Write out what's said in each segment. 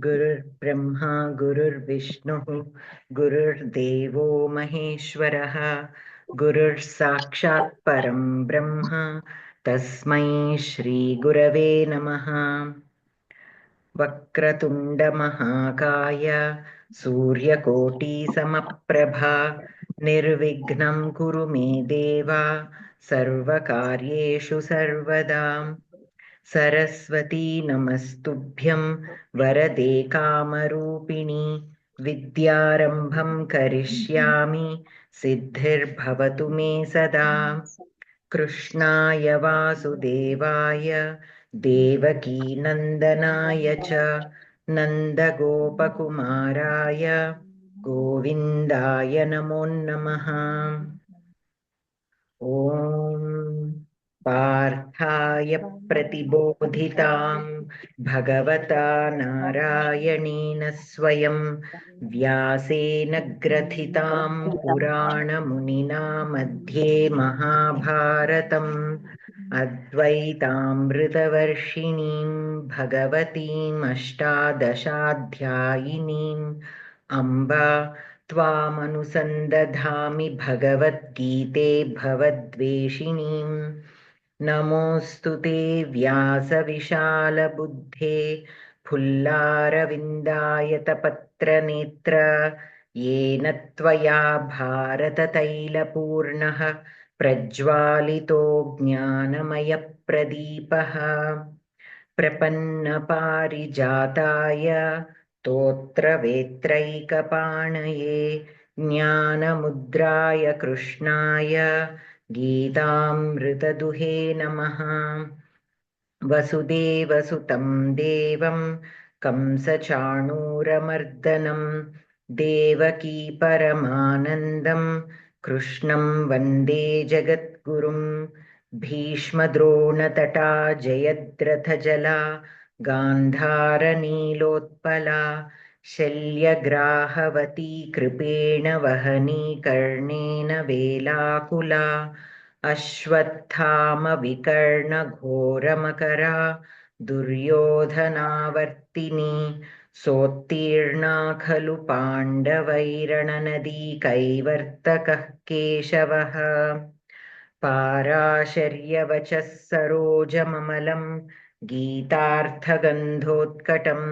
गुरुर्ब्रह्मा गुरुर्विष्णुः गुरुर्देवो महेश्वरः गुरुर्साक्षात् परं ब्रह्म तस्मै श्रीगुरवे नमः। वक्रतुण्डमहाकाय सूर्यकोटिसमप्रभा निर्विघ्नं कुरु मे देव सर्वकार्येषु सर्वदा। सरस्वती नमस्तुभ्यं वरदे कामरूपिणि विद्यारम्भं करिष्यामि सिद्धिर्भवतु मे सदा। कृष्णाय वासुदेवाय देवकीनन्दनाय च नन्दगोपकुमाराय गोविन्दाय नमो नमः। ॐ पार्थाय प्रतिबोधितां भगवता नारायणेन स्वयं व्यासेन ग्रथितां पुराणमुनिना मध्ये महाभारतम् अद्वैतामृतवर्षिणीं भगवतीम् अष्टादशाध्यायिनीम् अम्बा त्वामनुसन्दधामि भगवद्गीते भवद्वेषिणीम्। नमोऽस्तु ते व्यासविशालबुद्धे फुल्लारविन्दायतपत्रनेत्र येन त्वया भारततैलपूर्णः प्रज्वालितो ज्ञानमयप्रदीपः। प्रपन्नपारिजाताय स्तोत्रवेत्रैकपाणये ज्ञानमुद्राय कृष्णाय गीतामृतदुहे नमः। वसुदेवसुतं देवं कंसचाणूरमर्दनं देवकी परमानन्दं कृष्णं वन्दे जगद्गुरुं। भीष्मद्रोणतटा जयद्रथजला गान्धारनीलोत्पला शल्यग्राहवती कृपेण वहनी कर्णेन वेलाकुला अश्वत्थामविकर्णघोरमकरा दुर्योधनावर्तिनी सोत्तीर्णा खलु पाण्डवैरणनदी कैवर्तकः केशवः। पाराशर्यवचः सरोजममलं गीतार्थगन्धोत्कटं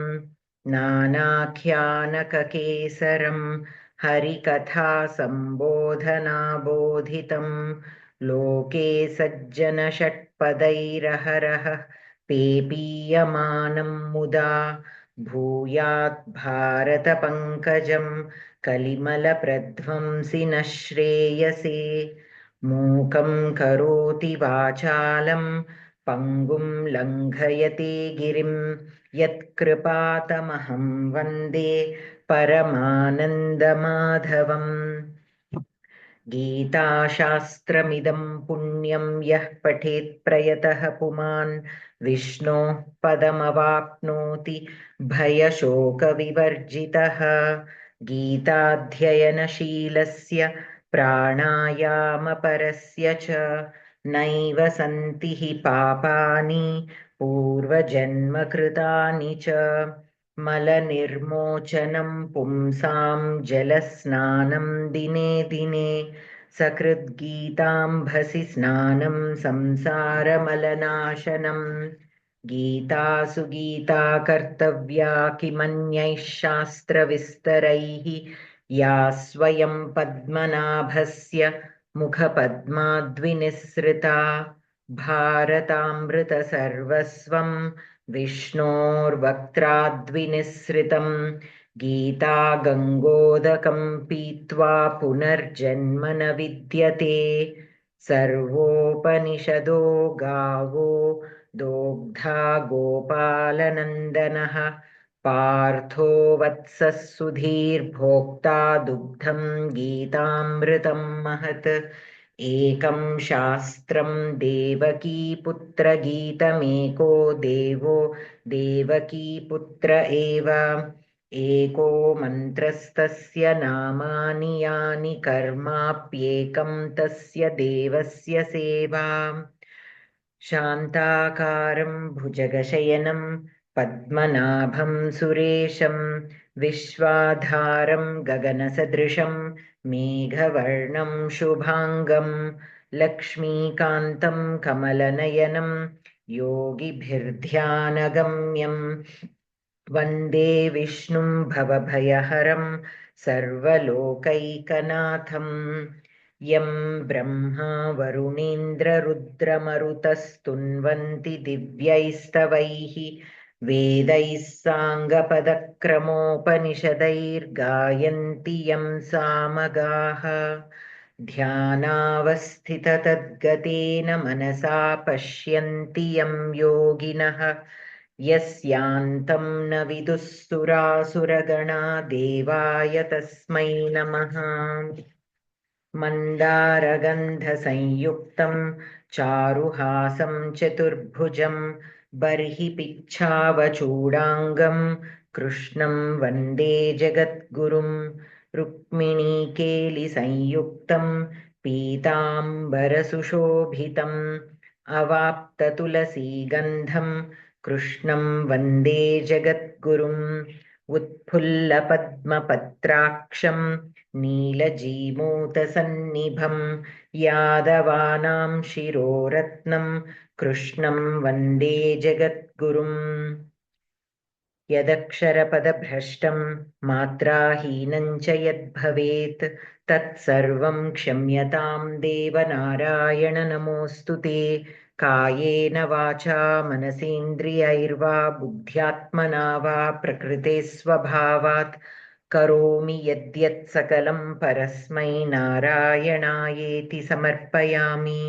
नानाख्यानककेसरं हरिकथा सम्बोधनाबोधितं लोके सज्जनषट्पदैरहरः पेपीयमानं मुदा भूयात् भारतपङ्कजं कलिमलप्रध्वंसि नः श्रेयसे। मूकं करोति वाचालं पङ्गुं लङ्घयते गिरिं यत्कृपातमहं वन्दे परमानन्दमाधवम्। गीताशास्त्रमिदं पुण्यं यः पठेत् प्रयतः पुमान् विष्णोः पदमवाप्नोति भयशोकविवर्जितः। गीताध्ययनशीलस्य प्राणायामपरस्य च नैव सन्ति हि पापानि पूर्वजन्मकृतानि च। मलनिर्मोचनं पुंसां जलस्नानं दिने दिने सकृद्गीताम्भसि स्नानं संसारमलनाशनम्। गीतासु गीता कर्तव्या किमन्यैः शास्त्रविस्तरैः या स्वयं पद्मनाभस्य मुखपद्माद्विनिसृता। भारतामृतसर्वस्वं विष्णोर्वक्त्राद्विनिसृतं गीता गङ्गोदकं पीत्वा पुनर्जन्म न विद्यते। सर्वोपनिषदो गावो दोग्धा गोपालनन्दनः पार्थो वत्सः सुधीर्भोक्ता दुग्धं गीतामृतं महत्। एकं शास्त्रं देवकीपुत्रगीतमेको देवो देवकीपुत्र एव। एको मन्त्रस्तस्य नामानि यानि कर्माप्येकं तस्य देवस्य सेवा। शान्ताकारं भुजगशयनं पद्मनाभं सुरेशं विश्वाधारं गगनसदृशं मेघवर्णं शुभाङ्गं लक्ष्मीकान्तं कमलनयनं योगिभिर्ध्यानगम्यं वन्दे विष्णुं भवभयहरं सर्वलोकैकनाथं यं ब्रह्मा वरुणेन्द्ररुद्रमरुतस्तुन्वन्ति दिव्यैस्तवैः वेदैः साङ्गपदक्रमोपनिषदैर्गायन्ति यं सामगाः ध्यानावस्थिततद्गतेन मनसा पश्यन्ति यं योगिनः यस्यान्तं न विदुः सुरासुरगणा देवाय तस्मै नमः मन्दारगन्धसंयुक्तं चारुहासं चतुर्भुजं बर्हि पिच्छावचूडाङ्गं कृष्णं वन्दे जगद्गुरुं रुक्मिणीकेलिसंयुक्तं पीताम्बरसुशोभितम् अवाप्ततुलसीगन्धं कृष्णं वन्दे जगद्गुरुम् उत्फुल्लपद्मपत्राक्षं नीलजीमूतसन्निभं यादवानां शिरोरत्नं कृष्णं वन्दे जगद्गुरुम् यदक्षरपदभ्रष्टं मात्राहीनं च यद्भवेत् तत्सर्वं क्षम्यतां देवनारायण नमोऽस्तु ते कायेन वाचा मनसेन्द्रियैर्वा बुद्ध्यात्मना वा प्रकृते स्वभावात् करोमि यद्यत् सकलं परस्मै नारायणायेति समर्पयामि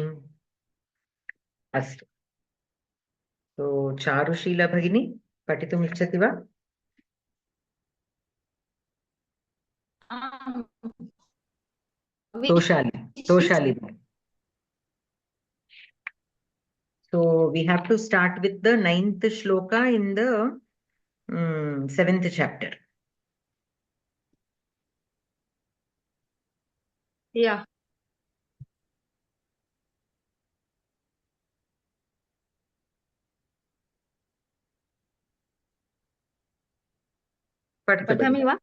अस्तु तो चारुशीला भगिनी पठितुम् इच्छति वा तोषाली so we have to start with the 9th shloka in the 7th chapter. Yeah. पठामि वा?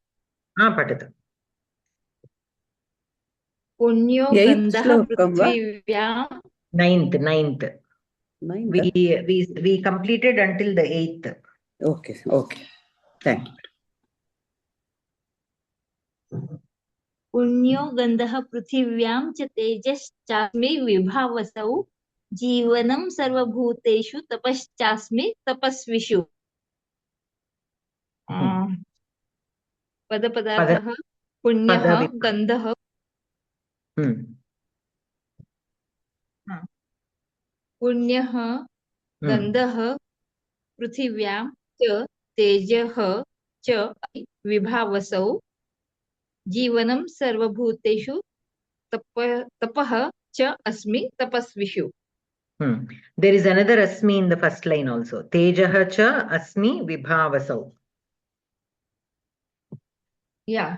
पठतु. पुण्यो गन्धः पृथिव्यां 9th. We completed until the 8th. Okay. Thank you. पुण्यो गन्धः पृथिव्यां च तेजश्चास्मि विभावसौ जीवनं सर्वभूतेषु तपश्चास्मि तपस्विषु. पदपदार्थः पुण्यः गन्धः पुण्यः गन्धः पृथिव्यां च तेजः च विभावसौ जीवनं सर्वभूतेषु तपः च अस्मि तपस्विषु. There is another asmi in the first line also. Tejah cha asmi vibhavasau. Yeah.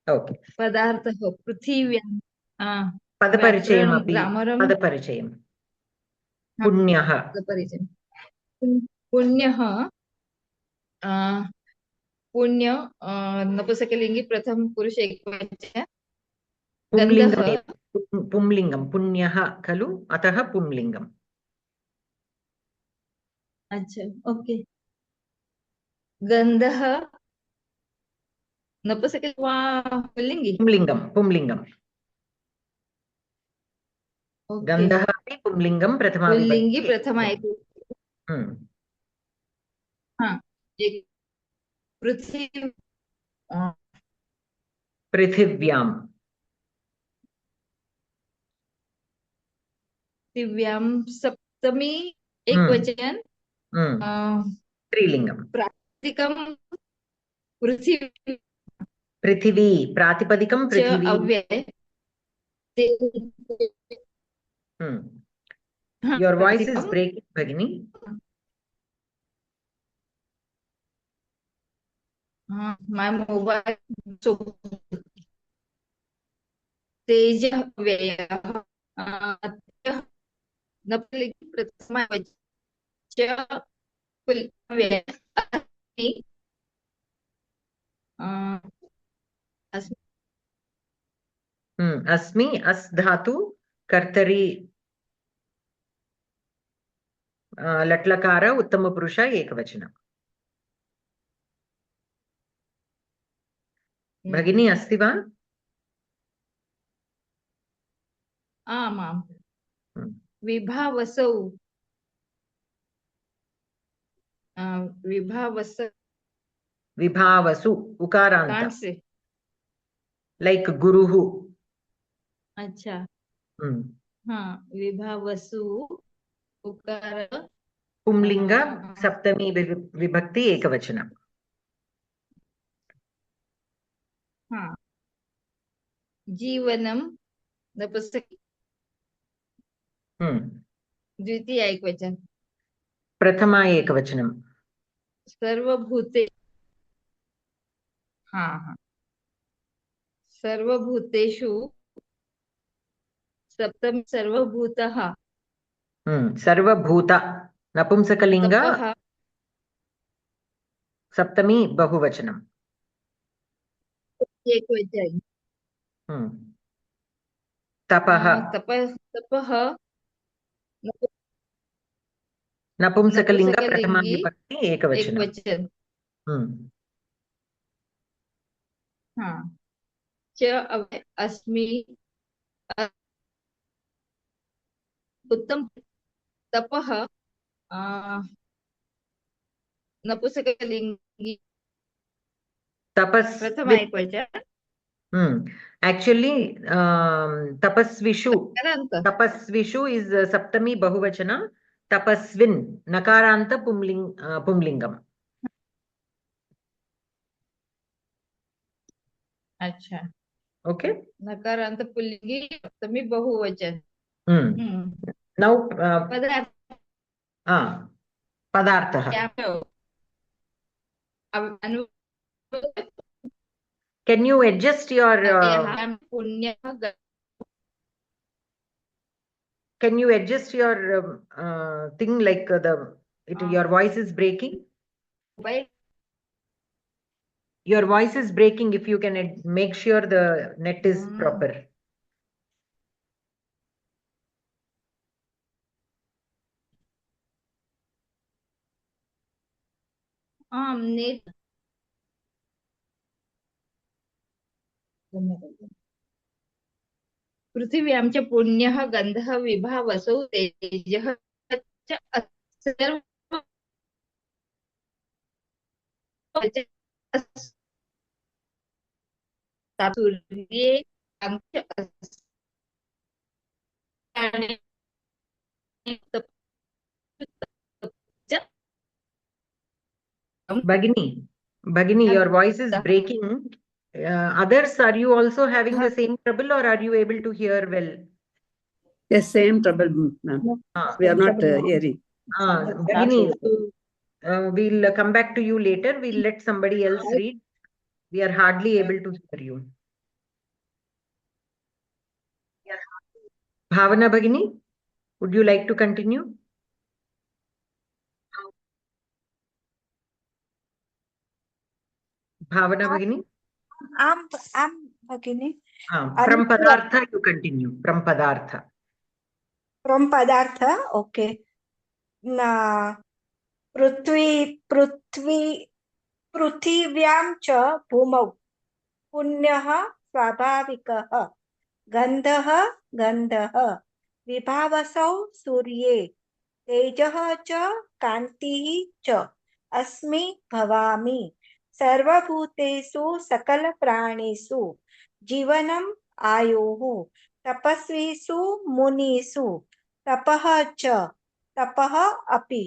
Okay. पदार्थः पृथिव्यां पदपरिचयम् अपि पदपरिचयम् पुण्यः पुण्यः पुण्य नपुंसकलिङ्गे प्रथम पुरुष एकवचन पुंलिङ्गं पुण्यः खलु अतः पुंलिङ्गम्. अच्छा ओके. गन्धः नपुंसकलिङ्गे वा पुल्लिङ्गे? पुंलिङ्गं. गन्धः अपि पुंलिङ्गं प्रथमा पुल्लिङ्गे प्रथमा पृथिव्यां सप्तमी एकवचन स्त्रीलिङ्गं. प्रातिपदिकं पृथिवी प्रातिपदिकं पृथिवी अव्यय. Your voice is breaking, Bhagini. My mobile. So तेज व्ययः नपुंसकलिङ्गे प्रथमा अस्मि अस्मि अस्मि अस् धातु कर्तरी लट्लकार उत्तमपुरुष एकवचनम् भगिनी अस्ति वा? आमाम् विभावसौ विभावसौ विभावसु उकारान्त can't say लाइक गुरुः अच्छा हाँ विभावसु उकार पुंलिंग सप्तमी विभक्ति एकवचनम् हाँ जीवनम नपुंसक द्वितीय एकवचन प्रथमा एकवचनम् सर्वभूते हाँ हाँ सर्वभूतेषु सप्तम सर्वभूतः सर्वभूत नपुंसकलिंग तपः सप्तमी बहुवचनम् एकवचन तपः तपः नपुंसकलिंग प्रथमा नपुंसकलिंगी विभक्ति एकवचनम् एकवचन हाँ च अस्मि उत्तम तपः नपुंसकलिंगी तपस् प्रथम एकवचन एक्चुअली तपस्विषु नकारान्त तपस्विषु इज सप्तमी बहुवचन तपस्विन् नकारान्त पुंलिंगम् अच्छा ओके नकारान्त पुल्लिंगी सप्तमी बहुवचन नौ पदार्थ पदार्थः अनु can you adjust your पुण्यः can you adjust your thing like your voice is breaking your voice is breaking if you can make sure the net is proper net पृथिव्यां च पुण्यः गन्धः विभावसौ तेजः च सूर्ये Bhagini, your voice is breaking. Others, are you also having the same trouble or are you able to hear well? Yes, same trouble, ma'am. We are not hearing. Bhagini, so, we'll come back to you later. We'll let somebody else read. We are hardly able to hear you. Bhavana Bhagini, would you like to continue? Bhavana Bhagini? I'm Bhagini. From Padartha, you continue. From Padartha. From Padartha, okay. Na पृथिव्यां च भूमौ पुण्यः स्वाभाविकः गन्धः विभावसौ सूर्ये तेजः च कान्तिः च अस्मि भवामि सर्वभूतेषु सकलप्राणिषु जीवनम् आयुः तपस्विषु मुनिषु तपः च तपः अपि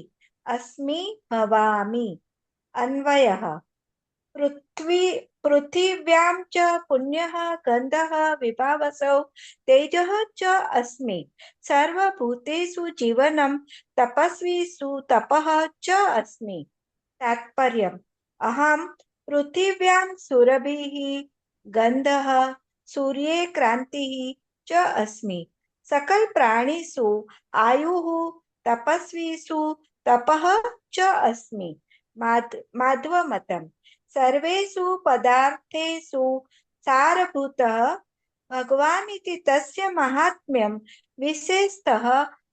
अस्मि भवामि अन्वयः पृथिव्यां च पुण्यः गन्धः विभावसौ तेजः च अस्मि सर्वभूतेषु जीवनं तपस्विषु तपः च अस्मि तात्पर्यम् अहं पृथिव्यां सुरभिः गन्धः सूर्ये क्रान्तिः च अस्मि सकल प्राणिषु आयुः तपस्विषु तपः च अस्मि माध्वमतम् सर्वेषु पदार्थेषु सारभूतः भगवान् इति तस्य महात्म्यं विशेषतः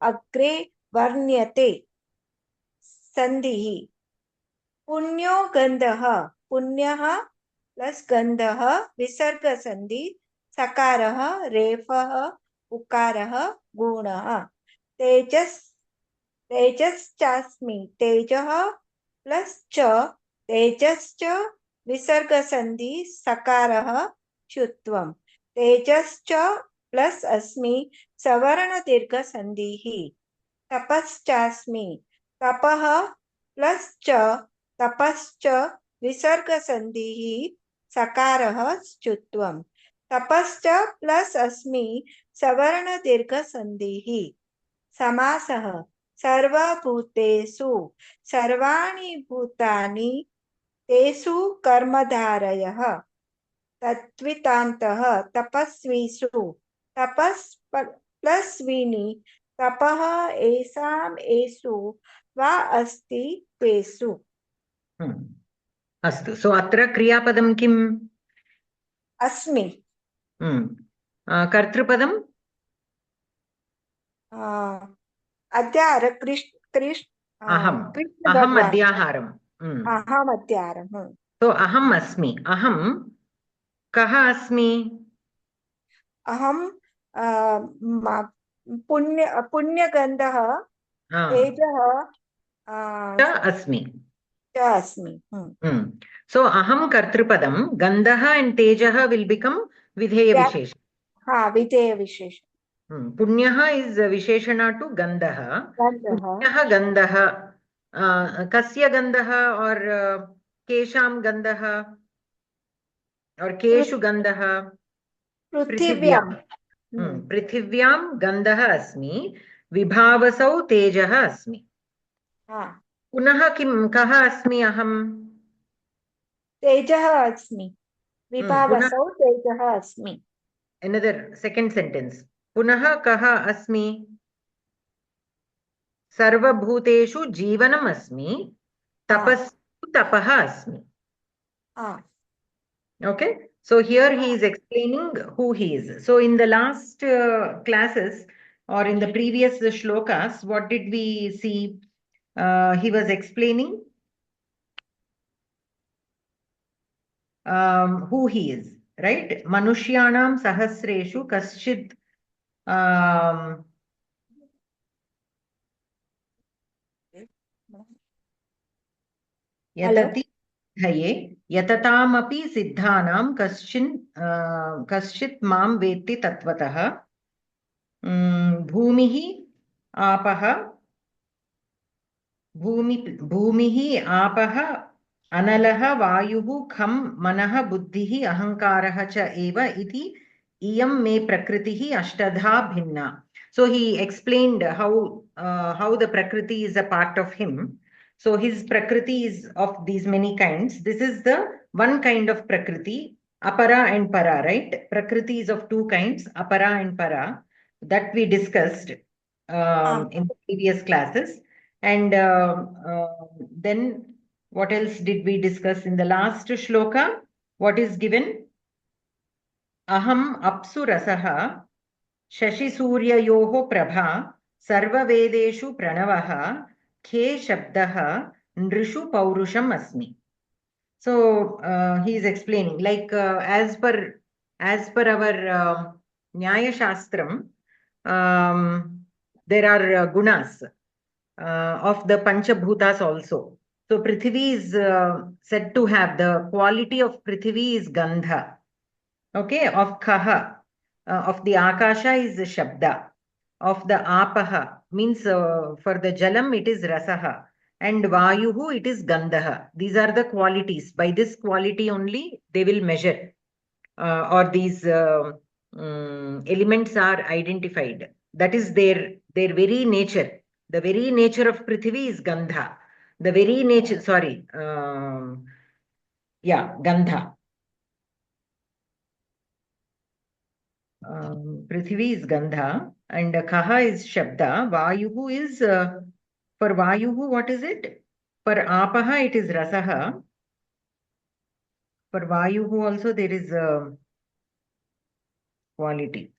अग्रे वर्ण्यते सन्धिः पुण्यो गन्धः पुण्यः प्लस गन्धः विसर्ग संधि सकारः रेफः उकारः गुणः तेजश्चास्मि तेजः प्लस च तेजश्च विसर्ग संधि सकारः च्युत्वम् तेजश्च प्लस अस्मि सवर्ण दीर्घ संधिः तपश्चास्मि तपः प्लस च तपश्च विसर्ग संधिः सकारः च्युत्वम् तपश्च प्लस अस्मि सवर्ण दीर्घ संधिः समासः सर्वभूतेषु सर्वाणि भूतानि तेषु कर्मधारयः तद्वितान्तः तपस्विषु तपस् प्लस्विनि तपः येषाम् येषु वा अस्ति तेषु अस्तु सो अत्र क्रियापदं किम् अस्मि कर्तृपदम् अद्यार अहम् अद्याहारम् अहमद्यारम् सो अहम् अस्मि अहं कः अस्मि अहं पुण्यगन्धः तेजः अस्मि अस्मि so aham kartrupadam gandha and tejaha will become videya vishesha videya vishesha punyah is visheshana to gandha punyah gandha kasya gandha or kesham gandha or keshu gandha पृथिव्यां गन्धः अस्मि विभावसौ तेजः अस्मि पुनः किं कः अस्मि अहं तेजः अस्मि विभावसौ तेजः अस्मि another second sentence पुनः कः अस्मि सर्वभूतेषु जीवनम् अस्मि तपः अस्मि okay so here he is explaining who he is so in the last classes or in the previous shlokas what did we see he was explaining who he is right manushyanam sahasreshu kaschid yatati धये यततामपि सिद्धानां कश्चित् मां वेत्ति तत्त्वतः भूमिः आपः अनलः वायुः खं मनः बुद्धिः अहंकारः च एव इति इयं मे प्रकृतिः अष्टधा भिन्ना so he explained how the prakriti is a part of him. So his prakriti is of these many kinds. This is the one kind of prakriti, apara and para, right? Prakriti is of two kinds, apara and para, that we discussed in previous classes. And then what else did we discuss in the last shloka? What is given? Aham apsu rasaha shashi suryayoho prabha sarvavedeshu pranavaha khe shabdaha nrishu paurusham asmi. So he is explaining like as per our Nyaya Shastram, there are gunas of the Panchabhutas also. So Prithvi is said to have the quality of Prithvi is Gandha. Okay, of Kaha, of the Akasha is Shabda. Of the Apaha means for the Jalam it is Rasaha. And Vayuhu it is Gandhaha. These are the qualities. By this quality only they will measure or these elements are identified. That is their very nature. The very nature of Prithvi is Gandha. The very nature, Gandha. Prithvi is Gandha and Kaha is Shabda. Vayuhu is, for Vayuhu, what is it? For apaha, it is rasaha. For vayuhu also there is a quality.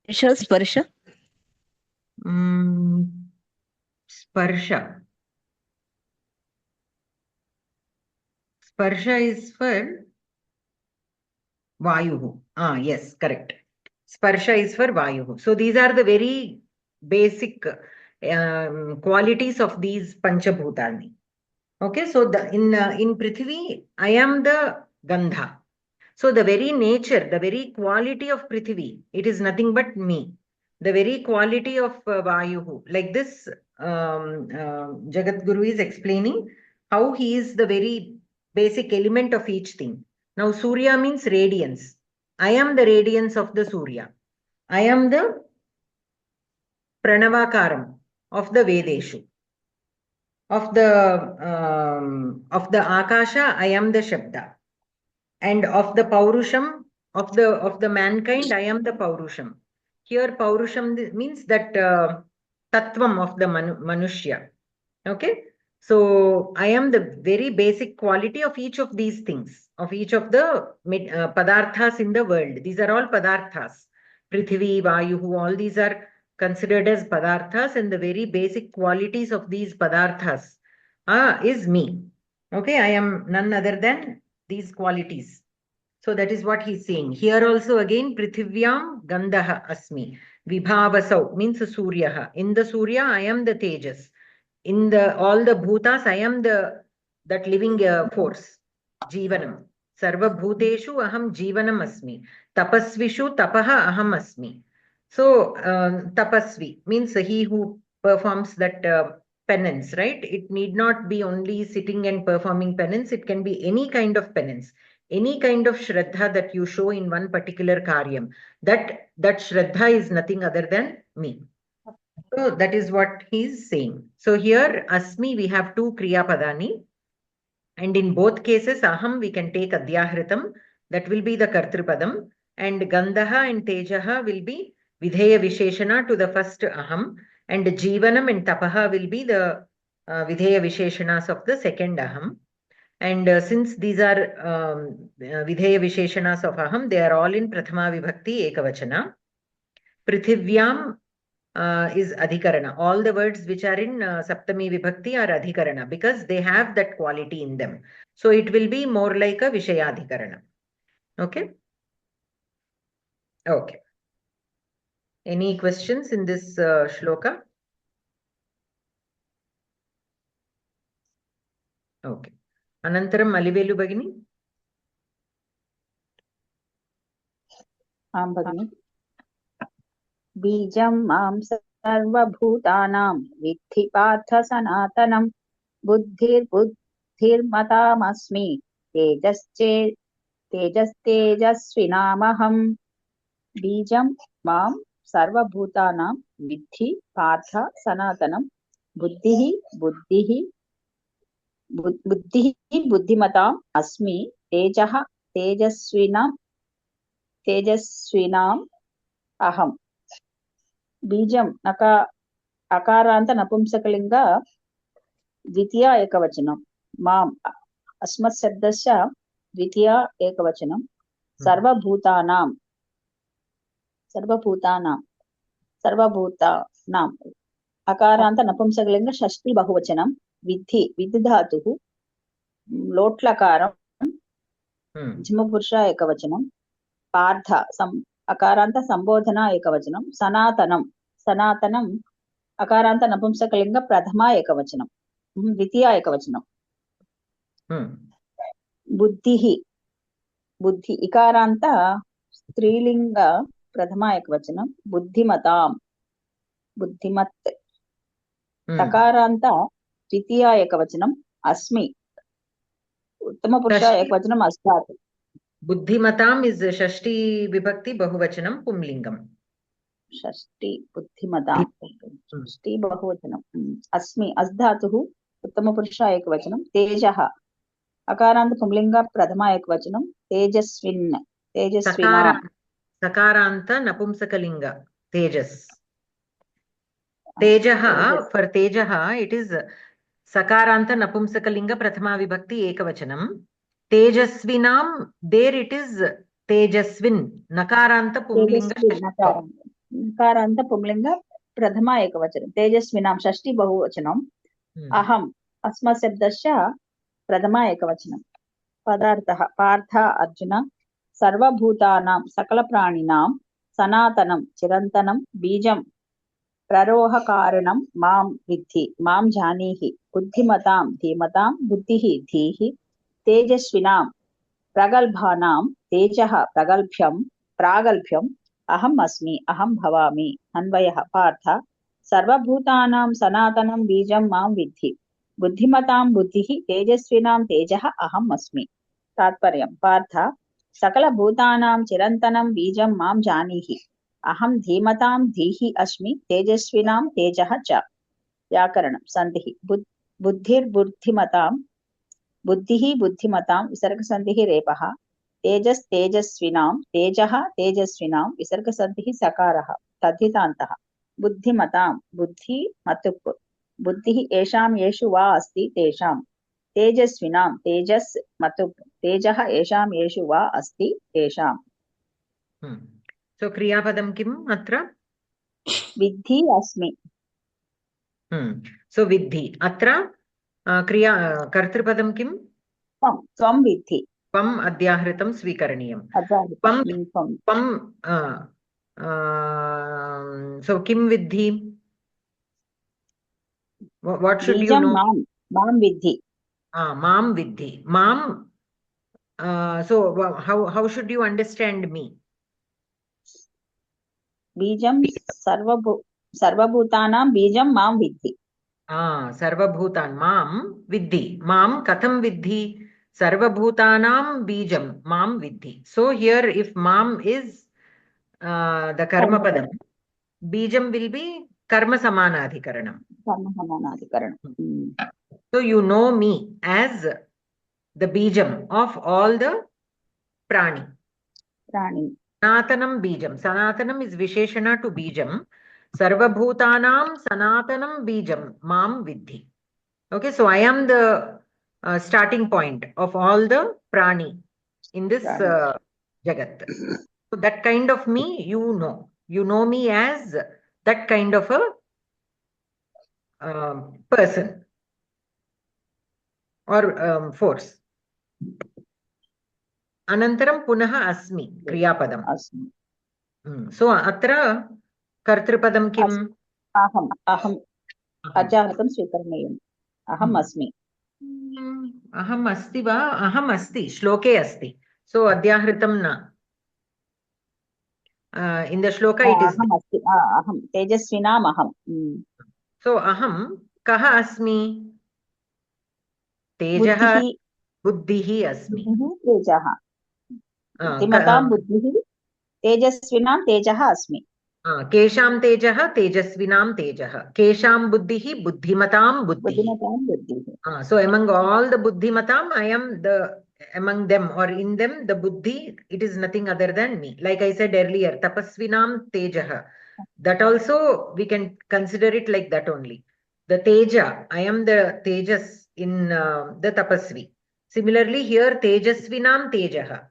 Sparsha. Sparsha. Sparsha is for vayuhu. Yes, correct. Sparsha is for vayuhu. So these are the very basic qualities of these panchabhutani. Okay, so in Prithvi, I am the Gandha. So the very nature, the very quality of Prithvi, it is nothing but me. The very quality of Vayuhu. Like this, Jagat Guru is explaining how he is the very basic element of each thing. Now, Surya means radiance. I am the radiance of the Surya. I am the Pranavakaram of the Vedeshu. Of the Akasha, I am the Shabda. And of the Paurusham, of the mankind, I am the Paurusham. Here, Paurusham means that Tattvam of the Manushya. Okay? So, I am the very basic quality of each of these things, of each of the Padarthas in the world. These are all Padarthas. Prithvi, Vayuhu, all these are considered as Padarthas, and the very basic qualities of these Padarthas is me. Okay? I am none other than these qualities. So that is what he's saying. Here also again, Prithivyam Gandaha Asmi. Vibhavasau means Suryaha. In the Surya, I am the Tejas. In the all the Bhutas, I am that living force. Jivanam. Sarva Bhuteshu Aham Jivanam Asmi. Tapasvishu Tapaha Aham Asmi. So Tapasvi means he who performs that penance, right? It need not be only sitting and performing penance. It can be any kind of penance. Any kind of Shraddha that you show in one particular karyam, that Shraddha is nothing other than me. So that is what he is saying. So here, Asmi, we have two Kriya Padani. And in both cases, Aham, we can take Adhyahritam. That will be the Kartrupadam. And Gandhaha and Tejaha will be Vidheya Visheshana to the first Aham. And Jivanam and Tapaha will be the Vidheya Visheshanas of the second Aham. And since these are Vidheya Visheshanas of Aham, they are all in Prathama Vibhakti Ekavachana. Prithivyam is Adhikarana. All the words which are in Saptami Vibhakti are Adhikarana because they have that quality in them. So it will be more like a Vishayadhikarana. Okay? Okay. Any questions in this shloka? Okay. Anantaram Alivelu Bagini? भगिनि बीजं मां सर्वभूतानां विद्धि पार्थ सनातनं बुद्धिर्बुद्धिर्मतामस्मि तेजस्तेजस्विनामहम् बीजं मां सर्वभूतानां विद्धि पार्थ सनातनं बुद्धिः बुद्धिमताम् अस्मि तेजस्विनाम् अहम् बीजं अकारान्त नपुंसकलिङ्ग द्वितीया एकवचनं माम् अस्मत् शब्दस्य द्वितीया एकवचनं सर्वभूतानां अकारान्त नपुंसकलिङ्ग षष्ठी बहुवचनं विद्धि धातुः लोट्लकारं झमपुरुष एकवचनं पार्थ अकारान्त संबोधना एकवचनं सनातनम् अकारान्त नपुंसकलिङ्ग प्रथमा एकवचनं द्वितीया एकवचनं बुद्धि इकारान्त स्त्रीलिङ्ग प्रथमा एकवचनं बुद्धिमत् तकारान्त द्वितीया एकवचनं अस्मि उत्तमपुरुष एकवचनं अस्मात् Buddhimatam is Shashti Vibhakti Bahuvachanam Pumlingam. षष्टि बुद्धिमतां षष्टि बहुवचनम् अस्मि अस्धातुः उत्तमपुरुष एकवचनं तेजः अकारान्त पुंलिङ्ग प्रथमा एकवचनं तेजस्विनां Sakaranta Napumsakalinga Tejas. Tejaha, for Tejaha, it is Sakaranta Napumsakalinga Prathama Vibhakti Ekavachanam. Tejasvinam, there it is Tejasvin, Nakaranta Pumlinga Tejashwi Shashto. नकारान्त पुंलिंग प्रथमा एकवचनं तेजस्विनां षष्ठी बहुवचनम् अहम् अस्मत् शब्दस्य प्रथमा एकवचनं पदार्थः पार्थ अर्जुन सर्वभूतानां सकलप्राणिनां सनातनं चिरन्तनं बीजं प्ररोहकारणं मां विद्धि मां जानीहि बुद्धिमतां धीमतां बुद्धिः धीः तेजस्विनां प्रगल्भानां तेजः प्रागल्भ्यम् अहम् अस्मि अहं भवामि अन्वयः पार्थ सर्वभूतानां सनातनं बीजं मां विद्धि बुद्धिमतां बुद्धिः तेजस्विनां तेजः अहम् अस्मि तात्पर्यं पार्थ सकलभूतानां चिरन्तनं बीजं मां जानीहि अहं धीमतां धीः अस्मि तेजस्विनां तेजः च व्याकरणं सन्धिः बुद्धिर्बुद्धिमतां बुद्धिः बुद्धिमतां विसर्गसन्धिः रेपः तेजस्तेजस्विनां तेजः तेजस्विनां विसर्गसन्धिः सकारः तद्धितान्तः बुद्धिमतां बुद्धि मतुप् बुद्धिः येषां येषु वा अस्ति तेषां तेजस्विनां तेजस् मतुप् तेजः येषां येषु वा अस्ति तेषाम् So Kriyapadam kim atra? विद्धि अस्मि So Vidhi. Atra Kriya Kartrupadam kim? त्वं विद्धि Pam Adhyahritam Swikaraniyam. Pam so kim Vidhi? What should you know? मां विद्धि Mam Vidhi. Mam. So how should you understand me? बीजं सर्वभूतानां बीजं मां विद्धि Sarvabhutan Mam Vidhi. Mam Katham Vidhi. Sarvabhutanam Bijam Mam Vidhi. So here if Mam is the Karma Padam, Bijam will be Karma Samanadhikaranam. So you know me as the Bijam of all the Prani. Sanatanam Bijam. Sanatanam is Visheshana to Bijam. Sarvabhutanam Sanatanam Bijam Mam Vidhi. Okay, so I am the starting point of all the Prani in this Jagat. So that kind of me, you know. You know me as that kind of a person or force. Anantaram punaha asmi, Kriyapadam. So atra Kartrupadam kim? aham अजागतं स्वीकरणीयम् अहम् अस्मि अहम् अस्ति वा अहम् अस्ति श्लोके अस्ति so अध्याहृतं न in the shloka it is अहम् अस्ति अहं तेजस्विनाम् अहं so aham कः अस्मि तेजः बुद्धिः अस्मि तेजः बुद्धिमतां बुद्धिः तेजस्विनां तेजः अस्मि केषां तेजः तेजस्विनां तेजः केषां बुद्धिः बुद्धिमतां बुद्धिः so among all the buddhimatam I am the among them or in them the buddhi it is nothing other than me like I said earlier tapasvinam tejah that also we can consider it like that only the teja I am the tejas in the tapasvi similarly here tejasvinam tejah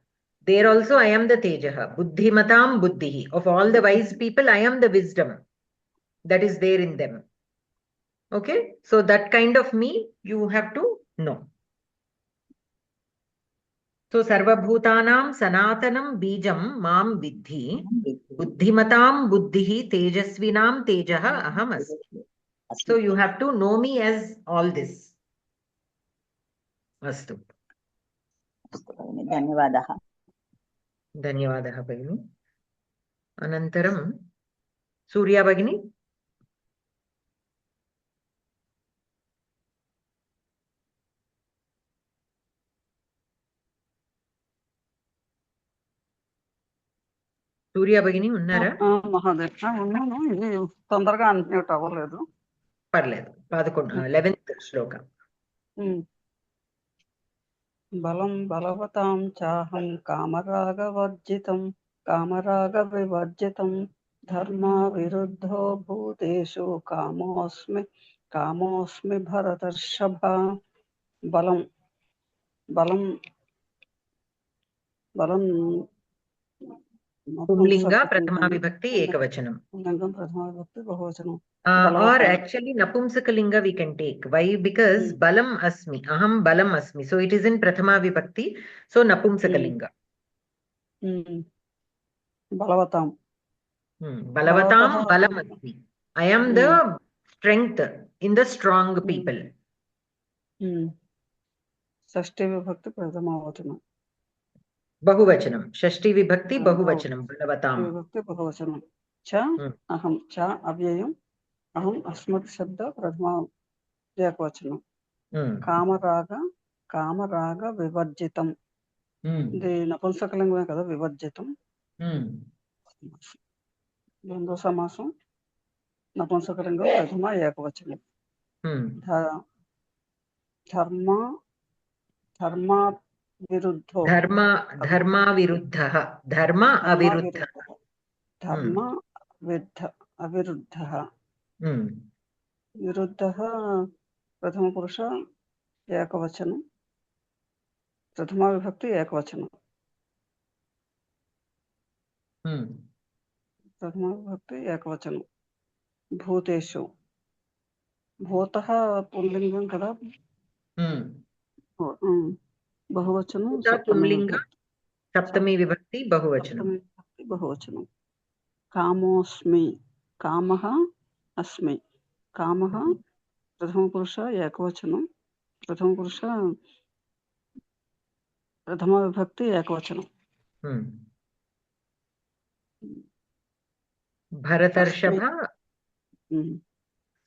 there also I am the Tejaha, Buddhimatam Buddhihi. Of all the wise people, I am the wisdom that is there in them. Okay? So that kind of me, you have to know. So Sarvabhutanam Sanatanam Bijam Mam Vidhi Buddhimatam Buddhihi Tejasvinam Tejaha Aham Asmi. So you have to know me as all this. Astu. धन्यवादः धन्यवादः भगिनी अनन्तरं सूर्या भगिनी सूर्या भगिनी ఉన్నారా మహాదేవ ఉన్నాను ఇది తొందరగా అన్మ్యూట్ అవ్వలేదు పర్లేదు 11th శ్లోక బలం బలవతాం చాహం కామరాగ వివర్జితం Dharma viruddho bhuteshu kamosmi bharatarshava. Balam balam balam Pumlinga Prathama Vibhakti Ekavachanam. Pumlingam Prathama Vibhakti Bahuvachanam. Or actually Napumsakalinga we can take. Why? Because Balam Asmi. Aham Balam Asmi. So it is in Prathama Vibhakti. So Napumsakalinga. Balavatam. Balavatam Balam Asmi. I am the strength in the strong people. Shashti Vibhakti Prathama Vachanam. Bahuvachanam. Shashti Vibhakti Bahuvachanam. Balavatam. Vibhakti Bahuvachanam. Cha aham cha avyayam. Aham asmat shabda prathama ekavachanam. Kamaraga vivarjitam. The Napumsakalingam kada vivarjitam. Dvandva samasam Napumsakalingam prathama ekavachanam. Dharma viruddho. Dharma viruddha. Dharma aviruddha. Dharma aviruddha. Viruddha prathama purusha ekavachanam. Prathama vibhakti ekavachanam. Prathama vibhakti ekavachanam. Bhuteshu. Bhutaha pumlingam kada. Bahuvachanam. Pumlinga Saptami Vibhakti Bahuvachanam. Bahuvachanam. Kamosmi. Kamaha asmi. Kamaha prathama purusha ekavachanam. Prathama purusha prathama vibhakti ekavachanam. Bharatarshava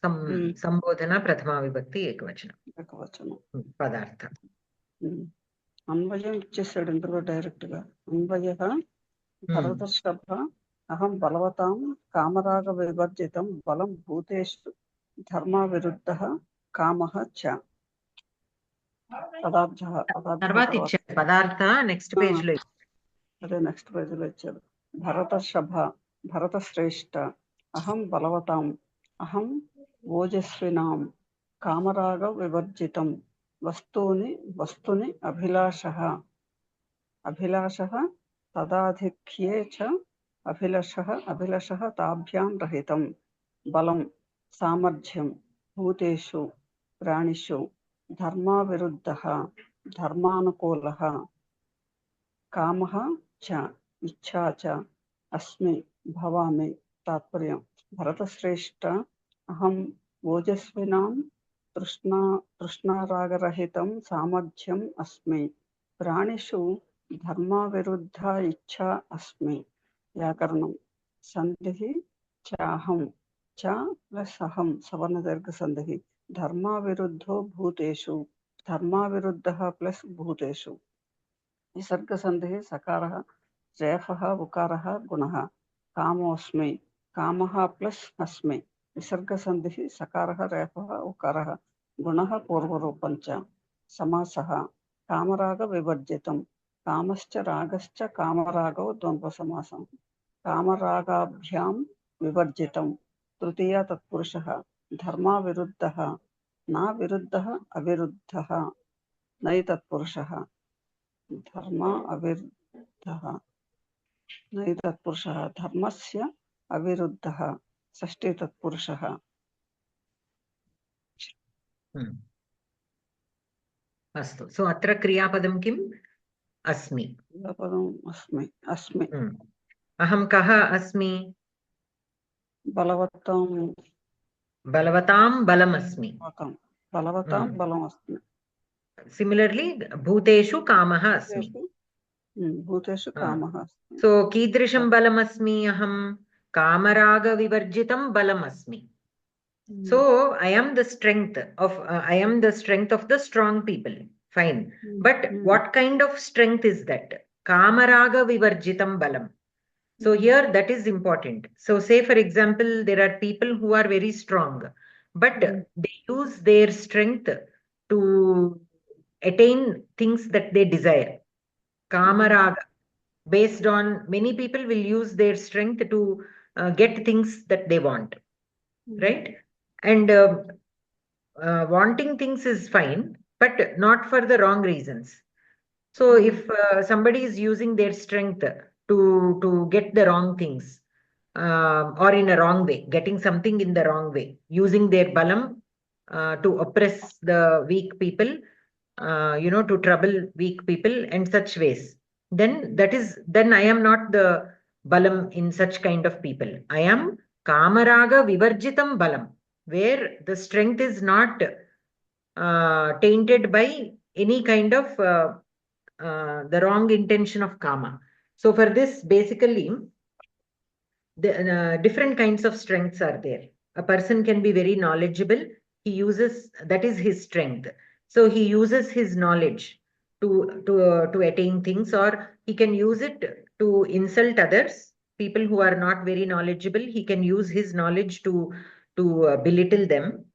Sambodhana Prathama Vibhakti Ekavachanam. Padartha. Anvayam iచ్చేసాడు ఇందులో direct గా అన్వయః భరతర్షభ అహం బలవతాం కామరాగ వివర్జితం బలం భూతేషు ధర్మ విరుద్ధః కామః చ పదార్థః తర్వాత ఇచ్చారు పదార్థ next page లో అదే నెక్స్ట్ పేజ్ లో ఇచ్చారు భరతర్షభ భరత శ్రేష్ఠ అహం బలవతాం అహం ఓజస్వినాం కామరాగ వివర్జితం వస్తుని అభిలాషః తదాధిక్యే చ అభిలషః తాభ్యాం రహితం బలం సామర్థ్యం భూతేషు ప్రాణిషు ధర్మా విరుద్ధః ధర్మానుకూలః కామః చ ఇచ్ఛా చ అస్మి భవామి తాత్పర్యం భరతశ్రేష్ఠ అహం ఓజస్వినాం తృష్ణారాగరహితం సామర్థ్యం అస్మి ప్రాణిషు ధర్మా విరుద్ధ ఇచ్ఛా అస్మి వ్యాకరణం సంధి చాహం చ ప్లస్ అహం సవర్ణ దీర్ఘ సంధి ధర్మా విరుద్ధో భూతేషు ధర్మా విరుద్ధ ప్లస్ భూతేషు విసర్గ సంధి సకారః రేఫః ఉకారః గుణః కామోస్మి కామః ప్లస్ అస్మి విసర్గ సంధి సకారః రేఫః ఉకారః గుణః పూర్వరూపం చ సమాసః కామరాగ వివర్జితం కామశ్చ రాగశ్చ కామరాగౌ ద్వంద్వ సమాసం కామరాగాభ్యాం వివర్జితం తృతీయ తత్పురుషః ధర్మా విరుద్ధః నా విరుద్ధః అవిరుద్ధః నై తత్పురుషః ధర్మ అవిరుద్ధః నై తత్పురుషః ధర్మస్య అవిరుద్ధః షష్ఠీ తత్పురుషः अस्तु सो अत्र क्रियापदं किम् अस्मि क्रियापदम् अस्मि अहं कः अस्मि बलवतां बलम् अस्मि सिमिलर्ली भूतेषु कामः अस्मि भूतेषु कामः सो कीदृशं बलम् अस्मि अहं कामरागविवर्जितं बलम् अस्मि so I am the strength of the strong people fine but what kind of strength is that kamaraga vivarjitam balam so here that is important so say for example there are people who are very strong but they use their strength to attain things that they desire kamaraga based on many people will use their strength to get things that they want, right? And wanting things is fine, but not for the wrong reasons. So if somebody is using their strength to get the wrong things, or in a wrong way, getting something in the wrong way, using their balam to oppress the weak people, to trouble weak people and such ways, then I am not the balam in such kind of people. I am kamaraga vivarjitam balam, where the strength is not tainted by any kind of the wrong intention of kama. So for this, basically, the different kinds of strengths are there. A person can be very knowledgeable. He uses, that is his strength. So he uses his knowledge to attain things, or he can use it to insult others. People who are not very knowledgeable, he can use his knowledge to belittle them,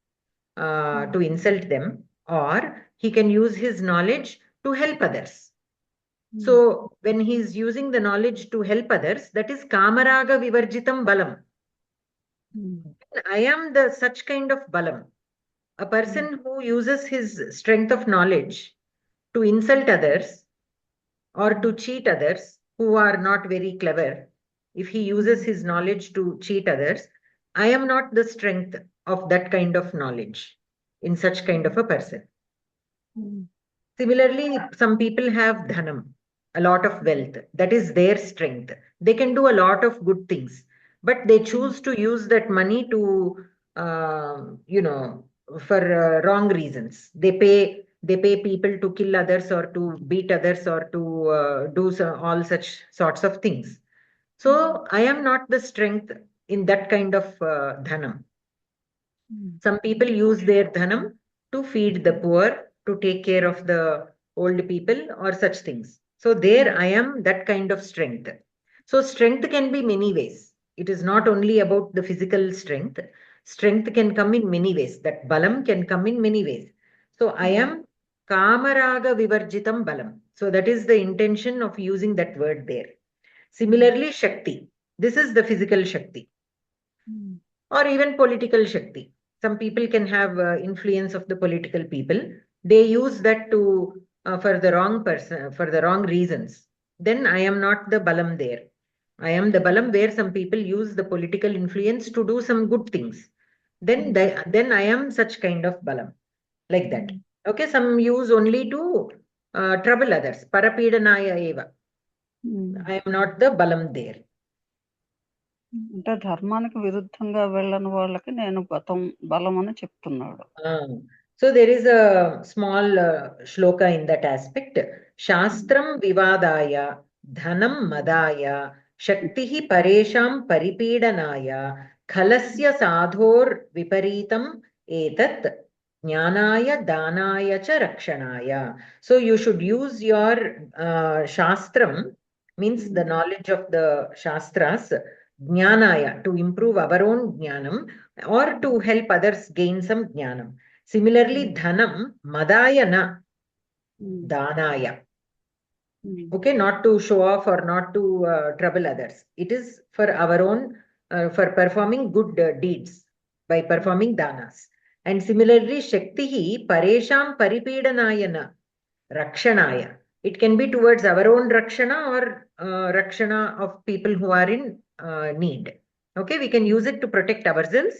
to insult them, or he can use his knowledge to help others. So when he is using the knowledge to help others, that is kamaraga vivarjitam balam. I am the such kind of balam. A person who uses his strength of knowledge to insult others or to cheat others who are not very clever, if he uses his knowledge to cheat others, I am not the strength of that kind of knowledge in such kind of a person. Similarly, some people have dhanam, a lot of wealth. That is their strength. They can do a lot of good things, but they choose to use that money to, for wrong reasons. They pay people to kill others or to beat others or to do all such sorts of things. So I am not the strength in that kind of dhanam. Some people use their dhanam to feed the poor, to take care of the old people or such things. So there I am that kind of strength. So strength can be many ways. It is not only about the physical strength. Strength can come in many ways. That balam can come in many ways. So I am kamaraga vivarjitam balam. So that is the intention of using that word there. Similarly, Shakti. This is the physical Shakti. Or even political Shakti. Some people can have influence of the political people. They use that to for the wrong person, for the wrong reasons. Then I am not the balam there. I am the balam where some people use the political influence to do some good things. Then I am such kind of balam, like that. Okay, some use only to trouble others. Parapidanaya eva. I am not the balam there. అంటే ధర్మానికి విరుద్ధంగా వెళ్ళని వాళ్ళకి నేను బలం అని చెప్తున్నాడు. So there is a small shloka in that aspect. Shastram vivadaya dhanam madaya shaktihi paresham paripedanaya khalasya sadhor viparitam etat jnanaya danaya cha rakshanaya. So you should use your shastram, means the knowledge of the shastras, jnanaya, to improve our own jnanam or to help others gain some jnanam. Similarly, dhanam madaya na danaya. Okay, not to show off or not to trouble others. It is for our own, for performing good deeds by performing danas. And similarly, shaktihi paresham paripedanaya na rakshanaya. It can be towards our own rakshana or rakshana of people who are in need. Okay, we can use it to protect ourselves,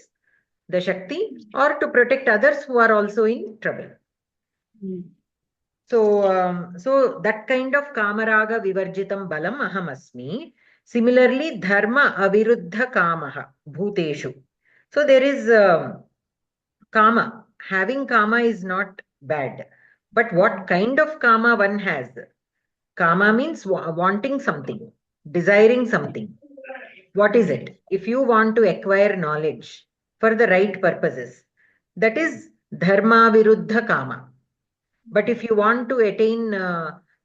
the Shakti, or to protect others who are also in trouble. So that kind of kamaraga vivarjitam balam aham asmi. Similarly, dharma aviruddha kamaha bhuteshu. So there is kama. Having kama is not bad. But what kind of kama one has? Kama means wanting something, desiring something. What is it? If you want to acquire knowledge for the right purposes, that is dharma viruddha kama. But if you want to attain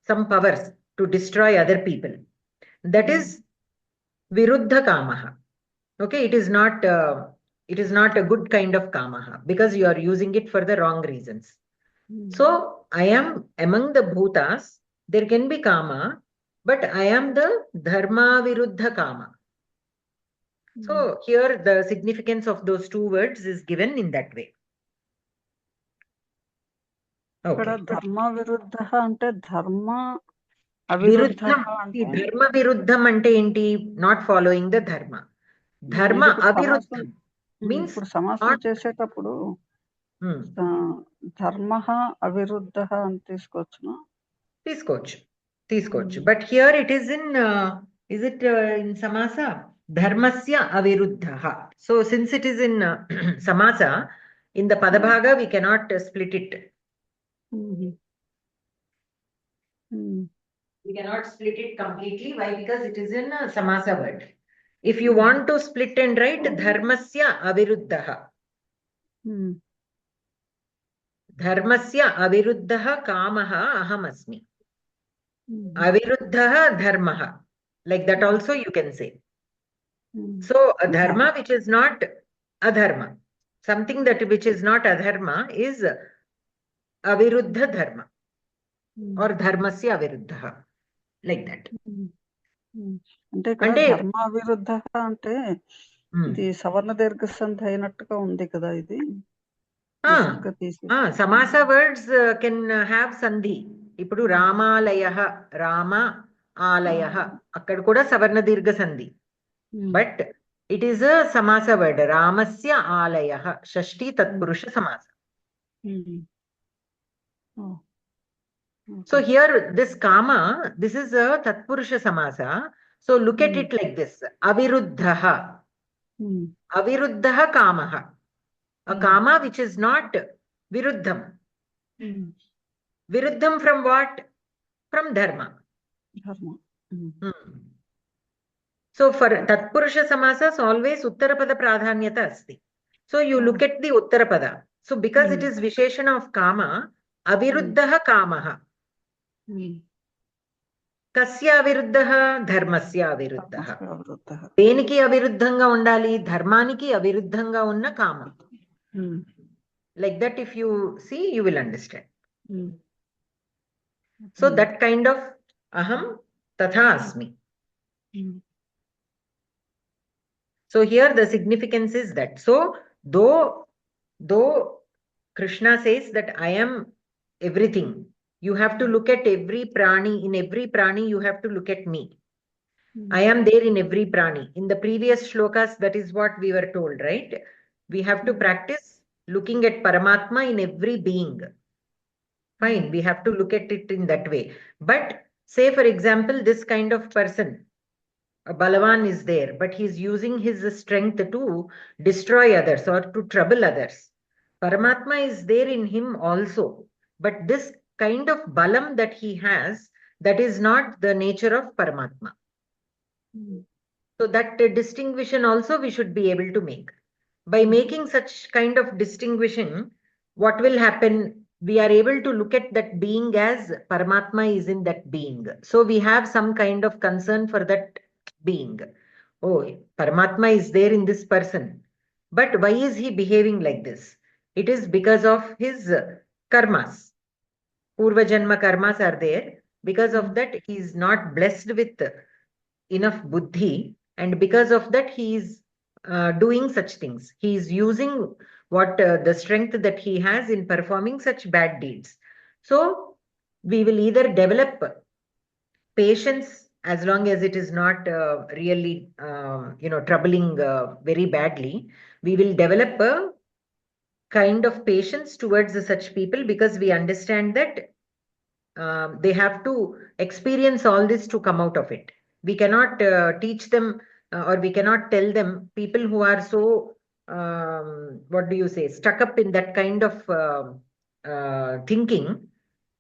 some powers to destroy other people, that is viruddha kamaha. Okay, it is not a good kind of kamaha because you are using it for the wrong reasons. So I am among the bhutas. There can be kama, but I am the dharma viruddha kama. So here the significance of those two words is given in that way. ఇక్కడ Okay. ధర్మ విరుద్ధ అంటే ధర్మ అవిరుద్ధ Viruddham. అంటే Dharma viruddham ante enti? Not following the dharma. Dharma ఇప్పుడు సమాసం aviruddham means ఇప్పుడు సమాసం not. చేసేటప్పుడు ధర్మ అవిరుద్ధ అని తీసుకోవచ్చును. తీసుకోవచ్చు. But here it is in is it in samasa? Dharmasya aviruddha. So since it is in samasa, in the padabhaga we cannot split it. We cannot split it completely. Why? Because it is in samasa word. If you want to split and write dharmasya aviruddha. Dharmasya aviruddha kamaha aham asmi. Aviruddha dharmaha. Like that also you can say. So a dharma which is not adharma. Something that which is not adharma is aviruddha dharma. Or dharmasya aviruddha. Like that. అంటే ఇక్కడ ధర్మ విరుద్ధ అంటే ఇది సవర్ణ దీర్ఘ సంధి అయినట్టుగా ఉంది కదా ఇది. Samasa words can have sandhi. ఇప్పుడు రామాలయః రామ ఆలయః అక్కడ కూడా సవర్ణ దీర్ఘ సంధి. But it is a samasa word. Ramasya alayah shashti tatpurusha samasa. So here this kama, this is a tatpurusha samasa. So look at it like this. Aviruddhaha. Aviruddhaha kamaha. A kama which is not viruddham. Viruddham from what? From dharma. So for tatpurusha samasas always uttarapada pradhanyata asti. So you look at the uttarapada. So because it is visheshana of kama, aviruddhaha kamaha. Kasya aviruddhaha? Dharmasya aviruddhaha. Deniki aviruddhanga undali? Dharmaniki aviruddhanga unna kama. Like that if you see, you will understand. So that kind of aham tatha asmi. So here the significance is that. So though Krishna says that I am everything, you have to look at every prani. In every prani you have to look at me. I am there in every prani. In the previous shlokas, that is what we were told, right? We have to practice looking at Paramatma in every being. Fine, we have to look at it in that way. But say for example, this kind of person, a Balavan is there, but he's using his strength to destroy others or to trouble others. Paramatma is there in him also. But this kind of balam that he has, that is not the nature of Paramatma. So that distinction also we should be able to make. By making such kind of distinction, what will happen? We are able to look at that being as Paramatma is in that being. So we have some kind of concern for that being. Oh, Paramatma is there in this person. But why is he behaving like this? It is because of his karmas. Purva Janma karmas are there. Because of that, he is not blessed with enough buddhi. And because of that, he is doing such things. He is using what the strength that he has in performing such bad deeds. So we will either develop patience as long as it is not really troubling very badly. We will develop a kind of patience towards such people, because we understand that they have to experience all this to come out of it. We cannot teach them or we cannot tell them, people who are so what do you say, stuck up in that kind of thinking,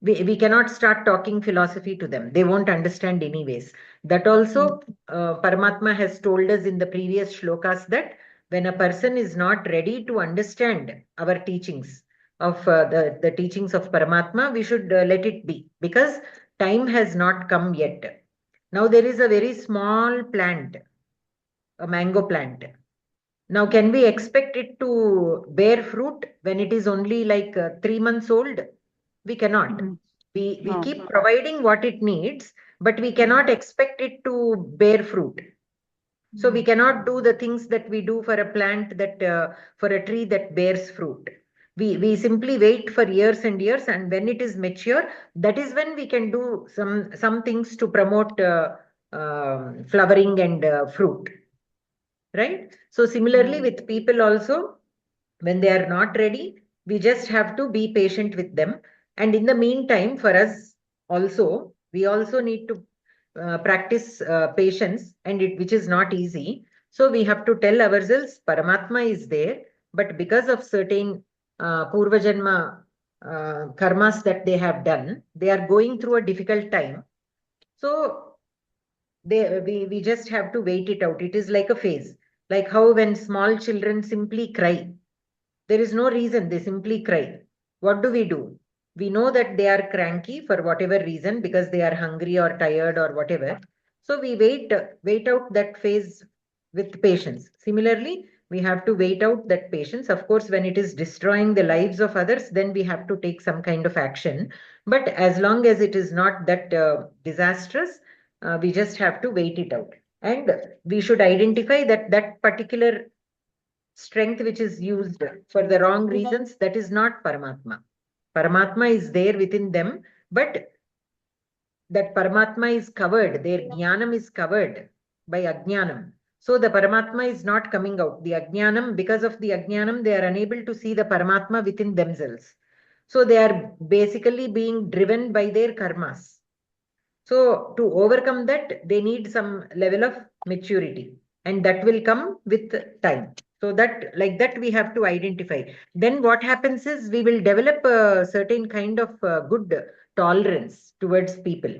we cannot start talking philosophy to them. They won't understand anyways. That also Paramatma has told us in the previous shlokas that when a person is not ready to understand our teachings of the teachings of Paramatma, we should let it be, because time has not come yet. Now there is a very small plant, a mango plant. Now can we expect it to bear fruit when it is only like 3 months old? We cannot. We keep providing what it needs, but we cannot expect it to bear fruit. So we cannot do the things that we do for a plant that, for a tree that bears fruit. We simply wait for years and years, and when it is mature, that is when we can do some things to promote flowering and fruit, right? So similarly with people also, when they are not ready, we just have to be patient with them. And in the meantime, for us also, we also need to practice patience, and which is not easy. So we have to tell ourselves Paramatma is there, but because of certain Purva Janma karmas that they have done, they are going through a difficult time. So we just have to wait it out. It is like a phase, like how when small children simply cry, there is no reason, they simply cry. What do? We know that they are cranky for whatever reason, because they are hungry or tired or whatever. So we wait out that phase with patience. Similarly, we have to wait out that patience. Of course, when it is destroying the lives of others, then we have to take some kind of action. But as long as it is not that disastrous, we just have to wait it out. And we should identify that that particular strength which is used for the wrong reasons, that is not Paramatma. Paramatma is there within them, but that Paramatma is covered, their jnanam is covered by ajnanam. So the Paramatma is not coming out. The ajnanam, because of the ajnanam, they are unable to see the Paramatma within themselves. So they are basically being driven by their karmas. So to overcome that, they need some level of maturity, and that will come with time. So that, like that, we have to identify. Then what happens is we will develop a certain kind of good tolerance towards people.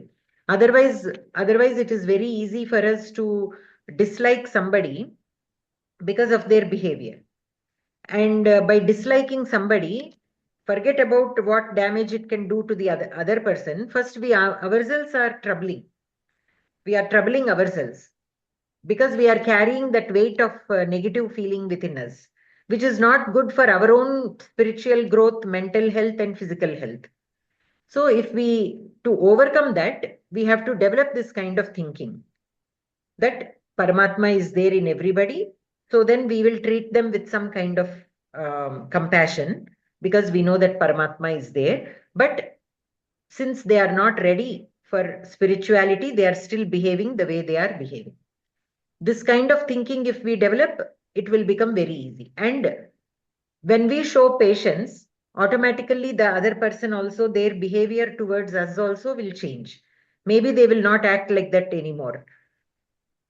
Otherwise, it is very easy for us to dislike somebody because of their behavior. And by disliking somebody, forget about what damage it can do to the other person. First, we ourselves are troubling. We are troubling ourselves because we are carrying that weight of negative feeling within us, which is not good for our own spiritual growth, mental health, and physical health. So if to overcome that, we have to develop this kind of thinking that Paramatma is there in everybody. So then we will treat them with some kind of compassion, because we know that Paramatma is there. But since they are not ready for spirituality, they are still behaving the way they are behaving. This kind of thinking, if we develop, it will become very easy. And when we show patience, automatically the other person also, their behavior towards us also will change. Maybe they will not act like that anymore.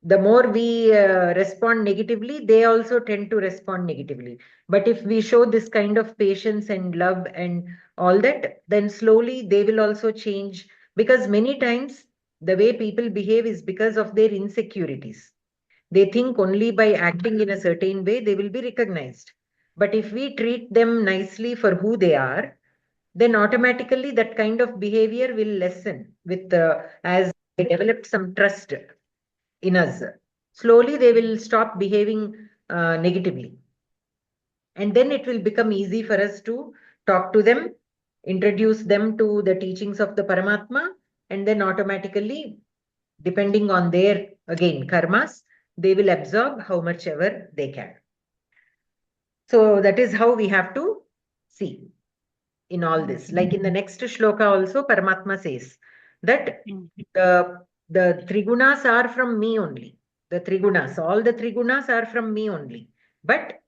The more we respond negatively, they also tend to respond negatively. But if we show this kind of patience and love and all that, then slowly they will also change. Because many times the way people behave is because of their insecurities. They think only by acting in a certain way, they will be recognized. But if we treat them nicely for who they are, then automatically that kind of behavior will lessen with as they develop some trust in us. Slowly they will stop behaving negatively. And then it will become easy for us to talk to them, introduce them to the teachings of the Paramatma, and then automatically, depending on their, again, karmas, they will absorb how much ever they can. So that is how we have to see in all this. Like in the next shloka also, Paramatma says that the trigunas are from me only. The trigunas, all the trigunas are from me only. But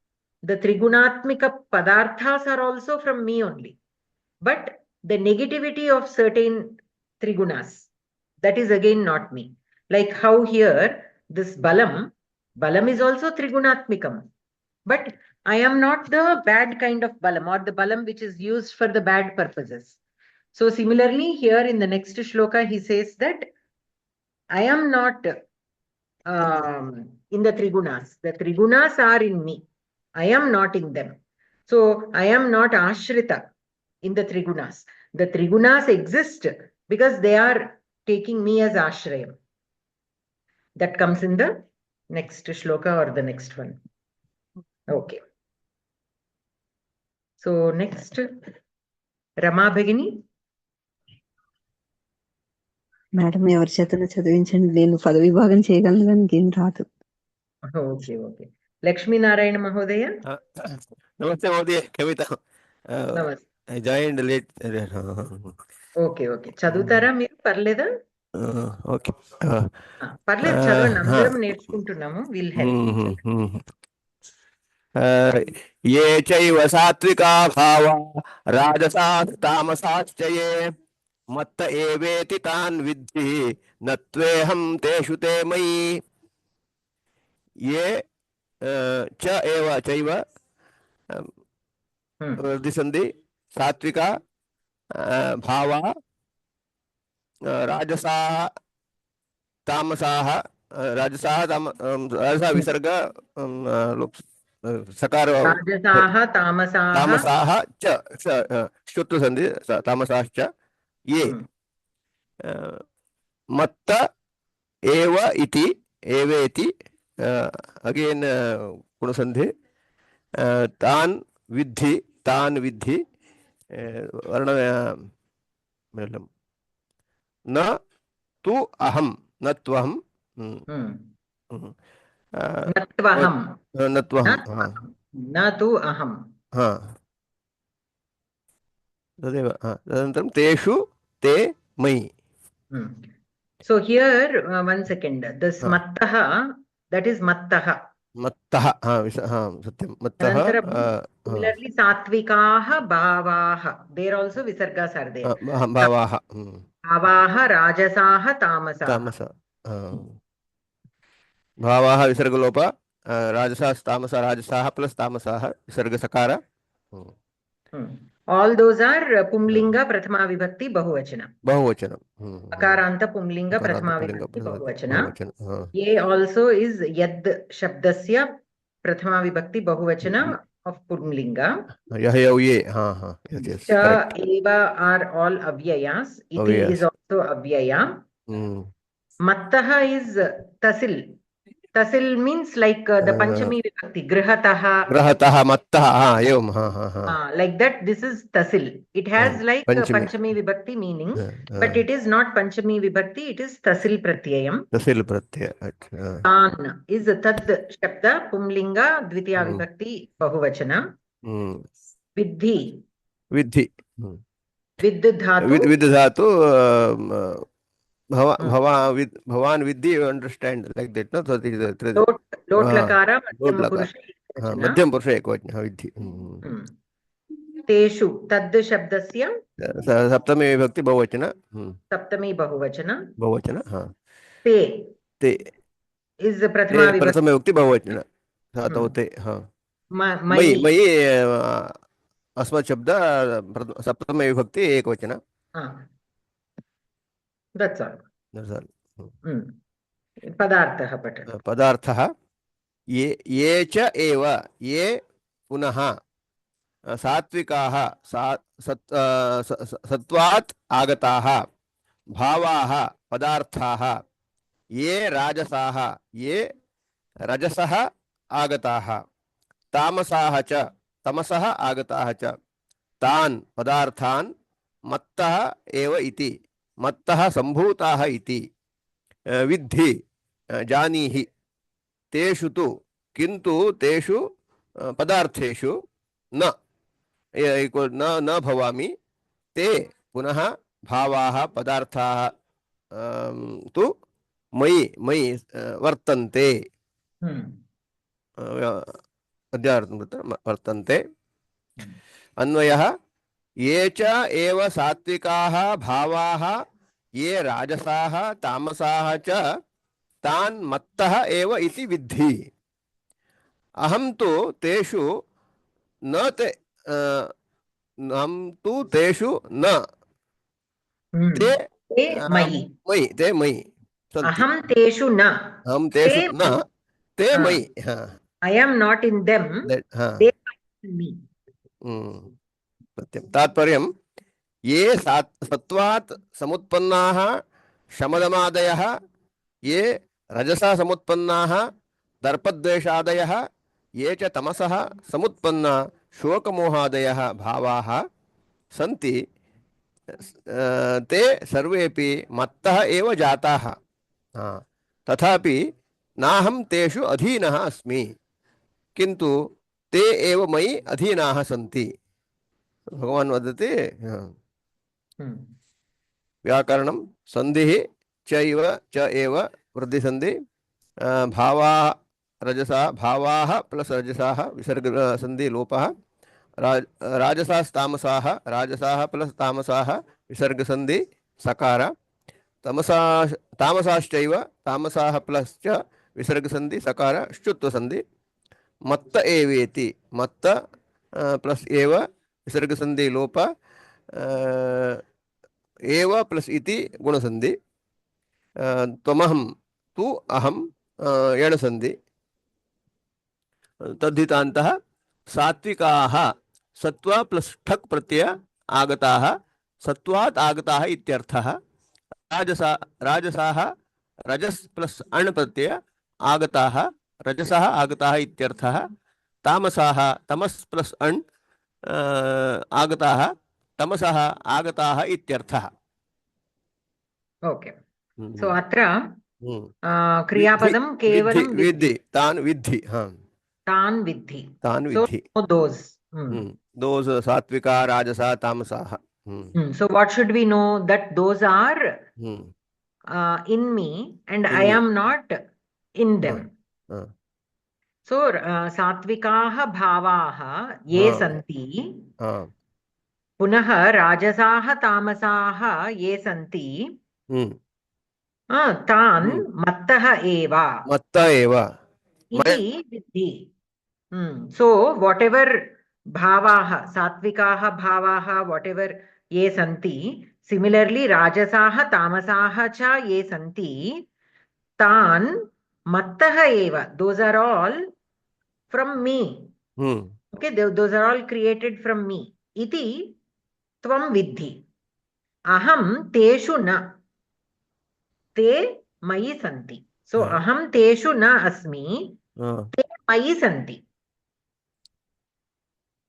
the trigunatmika padarthas are also from me only. But the negativity of certain trigunas, that is again not me. Like how here, this balam is also trigunatmikam. But I am not the bad kind of balam, or the balam which is used for the bad purposes. So similarly, here in the next shloka, he says that I am not in the trigunas. The trigunas are in me. I am not in them. So I am not ashrita in the trigunas. The trigunas exist because they are taking me as ashrayam. That comes in the next shloka or the next one. Okay. So next, Rama Bhagini. Madam ఎవరి చేతన చదివించండి, నేను పదవి భాగం చేయగలను కానీ ఇంకేం రాదు. ओके ओके लक्ष्मीनारायण महोदय नमस्ते महोदय क्षम्यतां नमस्ते జాయిన్ లేట్ ఓకే ఓకే చదువుతారా మీరు పర్లేదా ఓకే పర్లేదు చదవండి అందరం నేర్చుకుంటున్నాము విల్ హెల్ప్ ये चैव सात्विका भावा राजसास् तामसाश्च ये मत्त एवेति तान् विद्धि न त्वेऽहं तेषु ते मयि ये च एव चैव वर्धिसन्धि सात्विका भावा राजसाः तामसाः राजसाः राजसा विसर्ग सकार राजसाः तामसाः तामसाः च श्चुत्व संधि तामसाश्च ये मत्त एव इति एवेति अगेन गुणसंधि तान् विद्धि वर्ण न तु अहं न त्वहं न त्वहं न तु अहं तदेव तदनन्तरं तेषु ते मयि so here one second this mattah that is mattah मत्तः सत्यं मत्तः similarly सात्विकाः भावाः there also visargas are there भावाः भावाः राजसाः तामसाः भावाः विसर्गलोप राजसाः तामसा राजसाः प्लस तामसाः विसर्ग सकार all those are pumlinga prathama vibhakti bahuvachana akaranta pumlinga prathama vibhakti bahuvachana ye also is yad shabdasya prathama vibhakti bahuvachana of pumlinga yah ye cha eva are all avyayas iti is also avyaya mattah is tasil means like the panchami vibhakti grihatah mattah evam like that this is tasil it has like panchami vibhakti meaning but it is not panchami vibhakti it is tasil pratyayam tan is tad shabda pumlinga dvitiya vibhakti bahuvachana viddhi vidd dhatu भवान विद्धि you understand like that no so it is lot lakara मध्यम पुरुष एकवचन विद्धि तेषु तद् शब्दस्य सप्तमी विभक्ति बहुवचन ते is प्रथमा विभक्ति बहुवचन धातौ ते मयि अस्मत् शब्द सप्तमी विभक्ति एकवचन that's all पदार्थः पदार्थः ये च एव ये पुनः सात्विकाः सत्त्वात् आगताः भावाः पदार्थाः ये राजसाः ये रजसः आगताः तामसाः च तमसः आगताः च तान् पदार्थान् मत्तः एव इति मत्तः सम्भूताः इति विद्धि जानीहि तेषु तु किन्तु तेषु पदार्थेषु न भवामि ते पुनः भावाः पदार्थाः तु मयि वर्तन्ते वर्तन्ते अन्वयः ये च एव सात्विकाः भावाः ये राजसाः तामसाः च तान् मत्तः एव इति विद्धि अहं तु तेषु न ते अहं तु तेषु न ते मयि अहं तेषु न ते मयि I am not in them they are in me तात्पर्यं ये सत्त्वात् समुत्पन्नाः शमदमादयः ये रजसा समुत्पन्नाः दर्पद्वेषादयः ये च तमसः समुत्पन्ना शोकमोहादयः भावाः सन्ति ते सर्वेपि मत्तः एव जाताः तथापि नाहं तेषु अधीनः अस्मि किन्तु ते एव मयि अधीनाः सन्ति। भगवान् वदति व्याकरणं सन्धिः चैव च एव वृद्धिसन्धि भावा रजसा भावाः प्लस रजसाः विसर्ग संधि लोपः राजसास्तामसाः राजसाः प्लस तामसाः विसर्ग संधि सकार तमसा तामसाश्चैव तामसाः प्लस च विसर्ग संधि सकार श्चुत्व संधि मत्त एवेति मत्त प्लस एव विसर्ग संधि लोप एव प्लस इति गुण संधि त्वमहं तु अहं यणसन्धि तद्धितान्तः सात्विकाः सत्व प्लस ठक् प्रत्यय आगताः सत्वात् आगताः इत्यर्थः राजसाः रजस् प्लस अण् प्रत्यय आगताः रजसः आगताः इत्यर्थः तामसाः तमस् प्लस अण् आगताः तमसः आगताः इत्यर्थः। ओके सो अत्र क्रियापदं केवलं विद्धि तान् विद्धि तान् विद्धि those satvika rajasa tamasaha. So what should we know? That those are in me and I am not in them. So satvikaah bhavaah ye santi punah rajasaah tamasaah ye santi तान् मत्तः एव इति विद्धि. So whatever bhavaah satvikaah bhavaah whatever ye santi, similarly rajasaah tamasaah cha ye santi taan mattah eva, those are all from me. Okay, those are all created from me. Iti tvam viddhi. Aham teshu na te mayi santi. So aham teshu na asmi te mayi santi.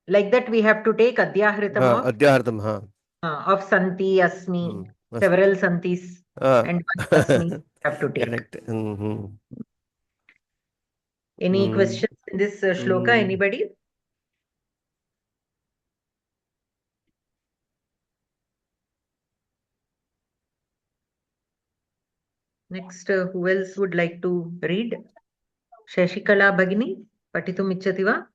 Like that we have to take adhyahritam of santi asmi, several santis and one asmi have to take. Any questions in this shloka, anybody? Next, who else would like to read? Shashikala Bhagini, patitum ichchati va?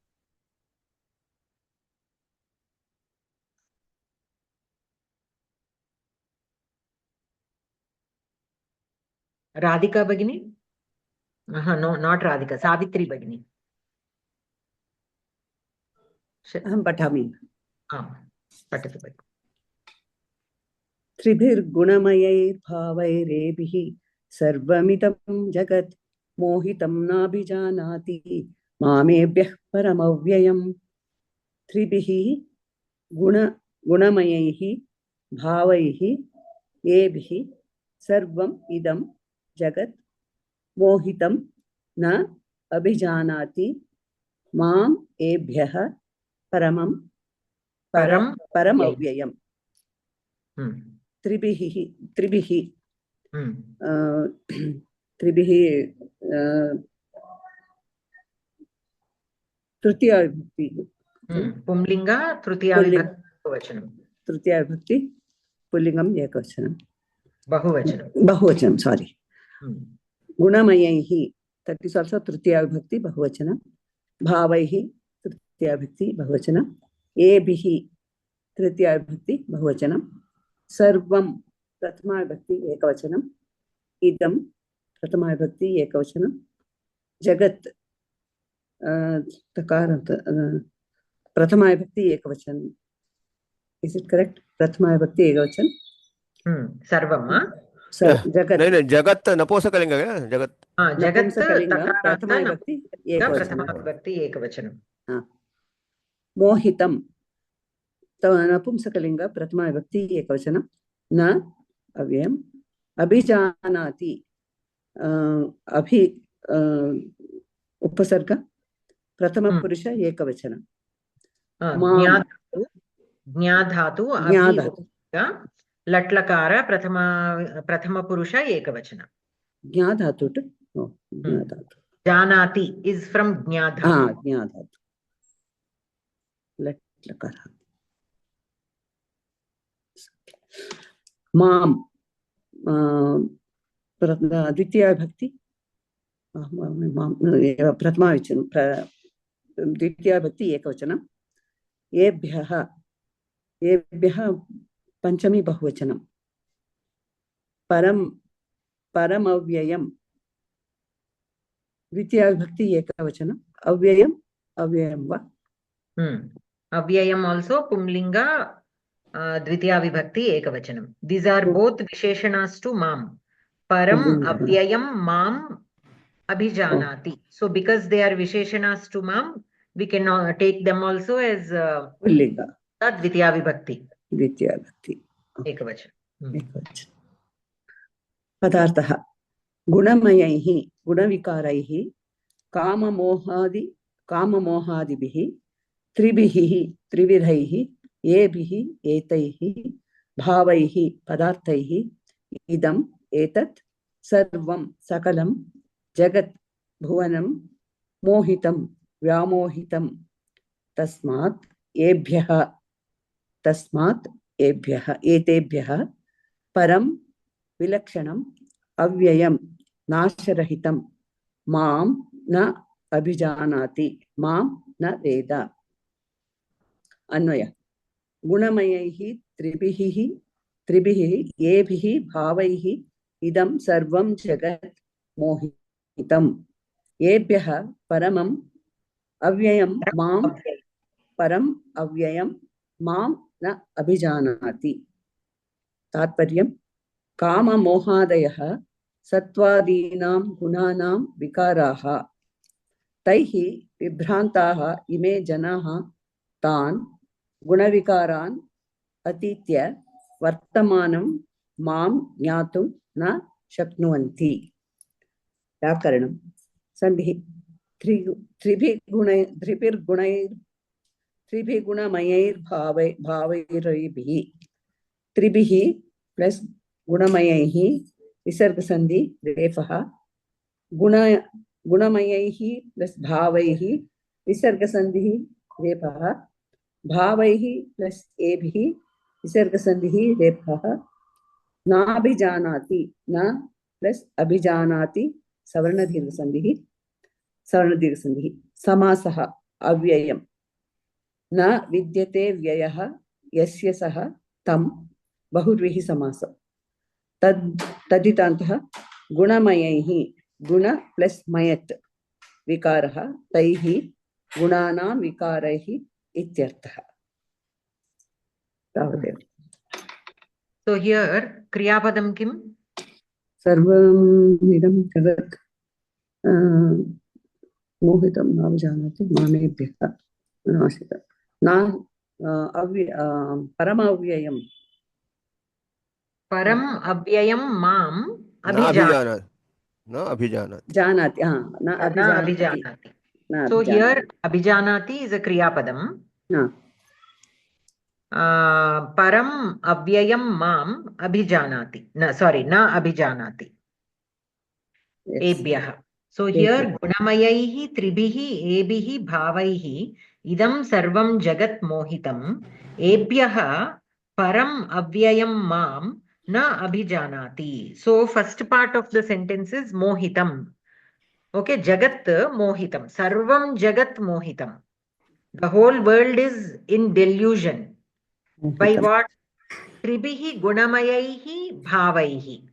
Radhika Bhagini? No, not Radhika. Savitri Bhagini. Aham patami. Patatu Bhagini. त्रिभिर्गुणमयैर्भावैरेभिः सर्वमिदं जगत् मोहितं नाभिजानाति मामेभ्यः परमव्ययम्. त्रिभिः गुणमयैः भावैः येभिः सर्वम् इदं जगत् मोहितं न अभिजानाति माम् एभ्यः परमव्ययम्. त्रिभिः तृतीया विभक्ति पुंलिंगा तृतीया विभक्ति बहुवचनम. तृतीया विभक्ति पुल्लिंगम एकवचनम बहुवचनम सॉरी. गुणमयैः that is also तृतीया विभक्ति बहुवचनम. भावैः तृतीया विभक्ति बहुवचनम. एभिः तृतीया विभक्ति बहुवचनम. सर्वं प्रथमा विभक्ति एकवचनम. इदं प्रथमा विभक्ति एकवचनम. जगत् प्रथमा विभक्ति एकवचन. Is it correct? प्रथमा विभक्ति एकवचन. सर्वं जगत् जगत् नपुंसकलिंग जगत् प्रथमा विभक्ति एकवचन. मोहितं नपुंसकलिंग प्रथमा विभक्ति एकवचन. न अव्ययम्. अभिजानाति उपसर्ग प्रथम पुरुष एकवचन. ज्ञाधातु लट्लकार प्रथम पुरुष एकवचन. ज्ञाधातु Oh, Gnadhatu. Janati is from Gnadhatu. Gnadhatu. Let Lakara. Mam. Dvitiya Bhakti. Prathama Vichanam. Dvitiya Bhakti Ekavachanam. Yebhyaha Panchami Bahuvachanam. Paramavyayam. Dvitiya Bhakti Ekavachanam. Avyayam va. Avyayam also Pumlinga Dvitiya Vibhakti Ekavachanam. These are both Visheshanas to Mam. Param Avyayam Mam Abhijanati. So because they are Visheshanas to Mam, we can take them also as Pullinga. Dvitiya Vibhakti. Dvitiya Bhakti. Ekavachanam. Padarthaha. Gunamayaihi. Gunavikaraihi. Kamamohadibihi. Tribihi. Trividhaihi. Yebihi. Etaihi. Bhavaihi. Padarthaihi. Idam. Etat. Sarvam. Sakalam. Jagat. Bhuvanam. Mohitam. Vyamohitam. Tasmat. Ebhyaha. Etebhyaha. Param. Vilakshanam. Avyayam. Nasharahitam. Mam. Na abhijanati. Mam. Na veda. Anvaya. Gunamayaihi. Tribihi. Yebihi. Bhavaihi. Idam sarvam jagat mohitam. Ebhyaha paramam avyayam mam. Param avyayam mam na abhijanati. Tatparyam. Kama mohadayah satvadinam gunanam vikaraha. Taihi vibhrantaha ime janaha tan gunavikaran atitya vartamanam mam jnatum na shaknuvanti. Vyakaranam. Sandhi. Tribhi gunamayair bhavairaibihi. Tribihi plus gunamayahi visarga sandhi refaha. Gunamayahi plus bhavaihi visarga sandhi refaha. Bhavaihi plus ebhi visarga sandhi refaha. Na abhijanati. Na plus abhijanati savarna dirgha sandhi. Samasaha avyayam. Na vidyate vyayaha yasya saha tam bahurvihi samasa. Taditantaha gunamayahi. Guna plus mayat vikaraha. Taihi gunanam vikaraihi ityartaha. So here, Kriyapadam Kim? Sarvam idam jagat mohitam navjanati mamebhyaha nashita. Na paramavyayam. Param Avyayam Mam Abhijanati. Janati. Na Abhijanati. So here, Abhijanati is a Kriyapadam. Param Avyayam Mam Abhijanati. Na Abhijanati. Ebhyaha. So here, Gunamayaihi, Tribihi, Ebihi, Bhavaihi, Idam Sarvam Jagat Mohitam, Ebhyaha, Param Avyayam Mam, Na Abhijanati. So first part of the sentence is Mohitam. Okay, Jagat Mohitam. Sarvam Jagat Mohitam. The whole world is in delusion. By what? Tribihi Gunamayaihi Bhavaihi.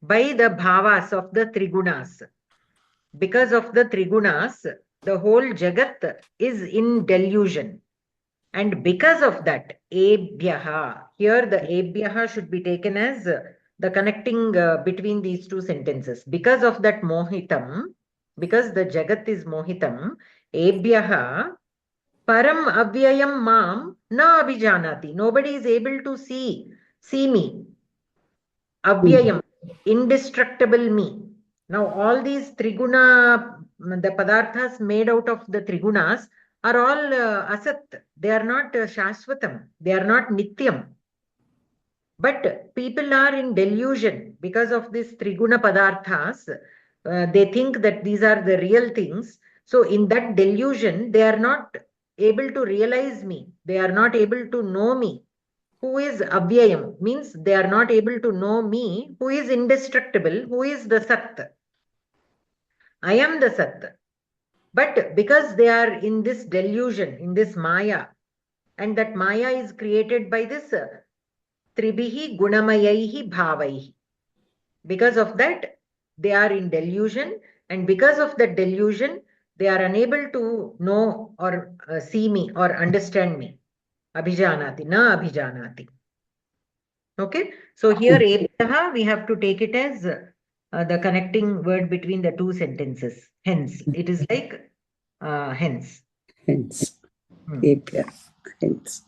By the bhavas of the trigunas. Because of the trigunas, the whole Jagat is in delusion. And because of that, ebhyaha. Here the ebhyaha should be taken as the connecting between these two sentences. Because of that mohitam, because the Jagat is mohitam, ebhyaha param avyayam mam na abhijanati. Nobody is able to see me. Avyayam, indestructible me. Now all these triguna, the padarthas made out of the trigunas are all asat. They are not shashvatam. They are not nityam. But people are in delusion because of these triguna padarthas. they think that these are the real things. So in that delusion, they are not able to realize me. They are not able to know me. Who is avyayam means they are not able to know me, who is indestructible, who is the Sat. I am the Sat. But because they are in this delusion, in this Maya, and that Maya is created by this Tribihi Gunamayahi Bhavaihi. Because of that, they are in delusion, and because of that delusion, they are unable to know or see me or understand me. Abhijanati, na abhijanati. Okay, so here ebhyaha we have to take it as the connecting word between the two sentences. Hence, it is like hence. Hence. Ebhya. Hence.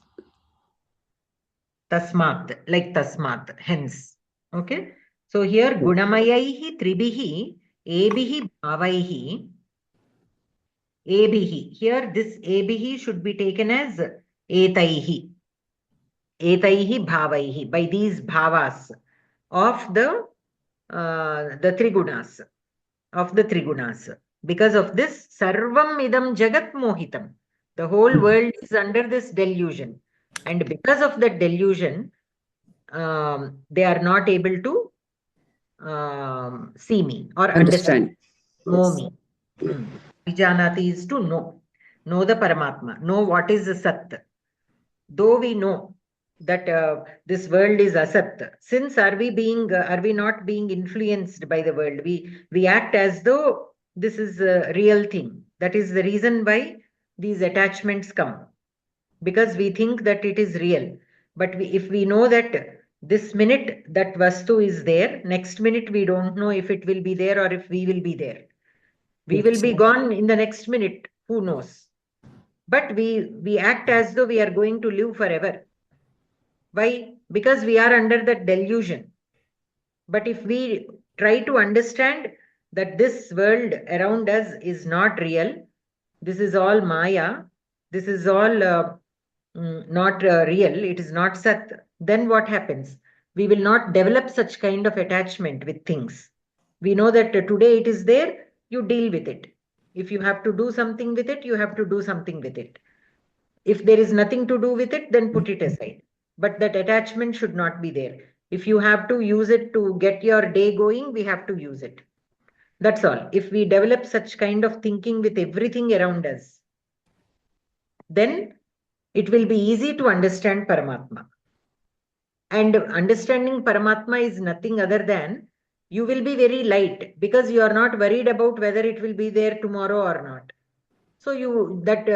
Tasmat, like tasmat, hence. Okay, so here gunamayaihi tribihi ebihi bhavaihi. Ebihi. Here this ebihi should be taken as etaihi. Etaihi bhavaihi, by these bhavas of the trigunas, of the trigunas. Because of this, sarvam idam jagat mohitam. The whole world is under this delusion. And because of that delusion, they are not able to see me or understand, know me. Vijanati is to know the Paramatma, know what is the Sat. Though we know that this world is asat, since are we not being influenced by the world? We act as though this is a real thing. That is the reason why these attachments come, because we think that it is real. But if we know that this minute that vastu is there, next minute we don't know if it will be there or if we will be there. We will be gone in the next minute. Who knows? But we act as though we are going to live forever. Why? Because we are under that delusion. But if we try to understand that this world around us is not real, this is all Maya, this is all not real, it is not Sat, then what happens? We will not develop such kind of attachment with things. We know that today it is there, you deal with it. If you have to do something with it, you have to do something with it. If there is nothing to do with it, then put it aside. But that attachment should not be there. If you have to use it to get your day going, we have to use it. That's all. If we develop such kind of thinking with everything around us, then it will be easy to understand Paramatma. And understanding Paramatma is nothing other than you will be very light, because you are not worried about whether it will be there tomorrow or not. So that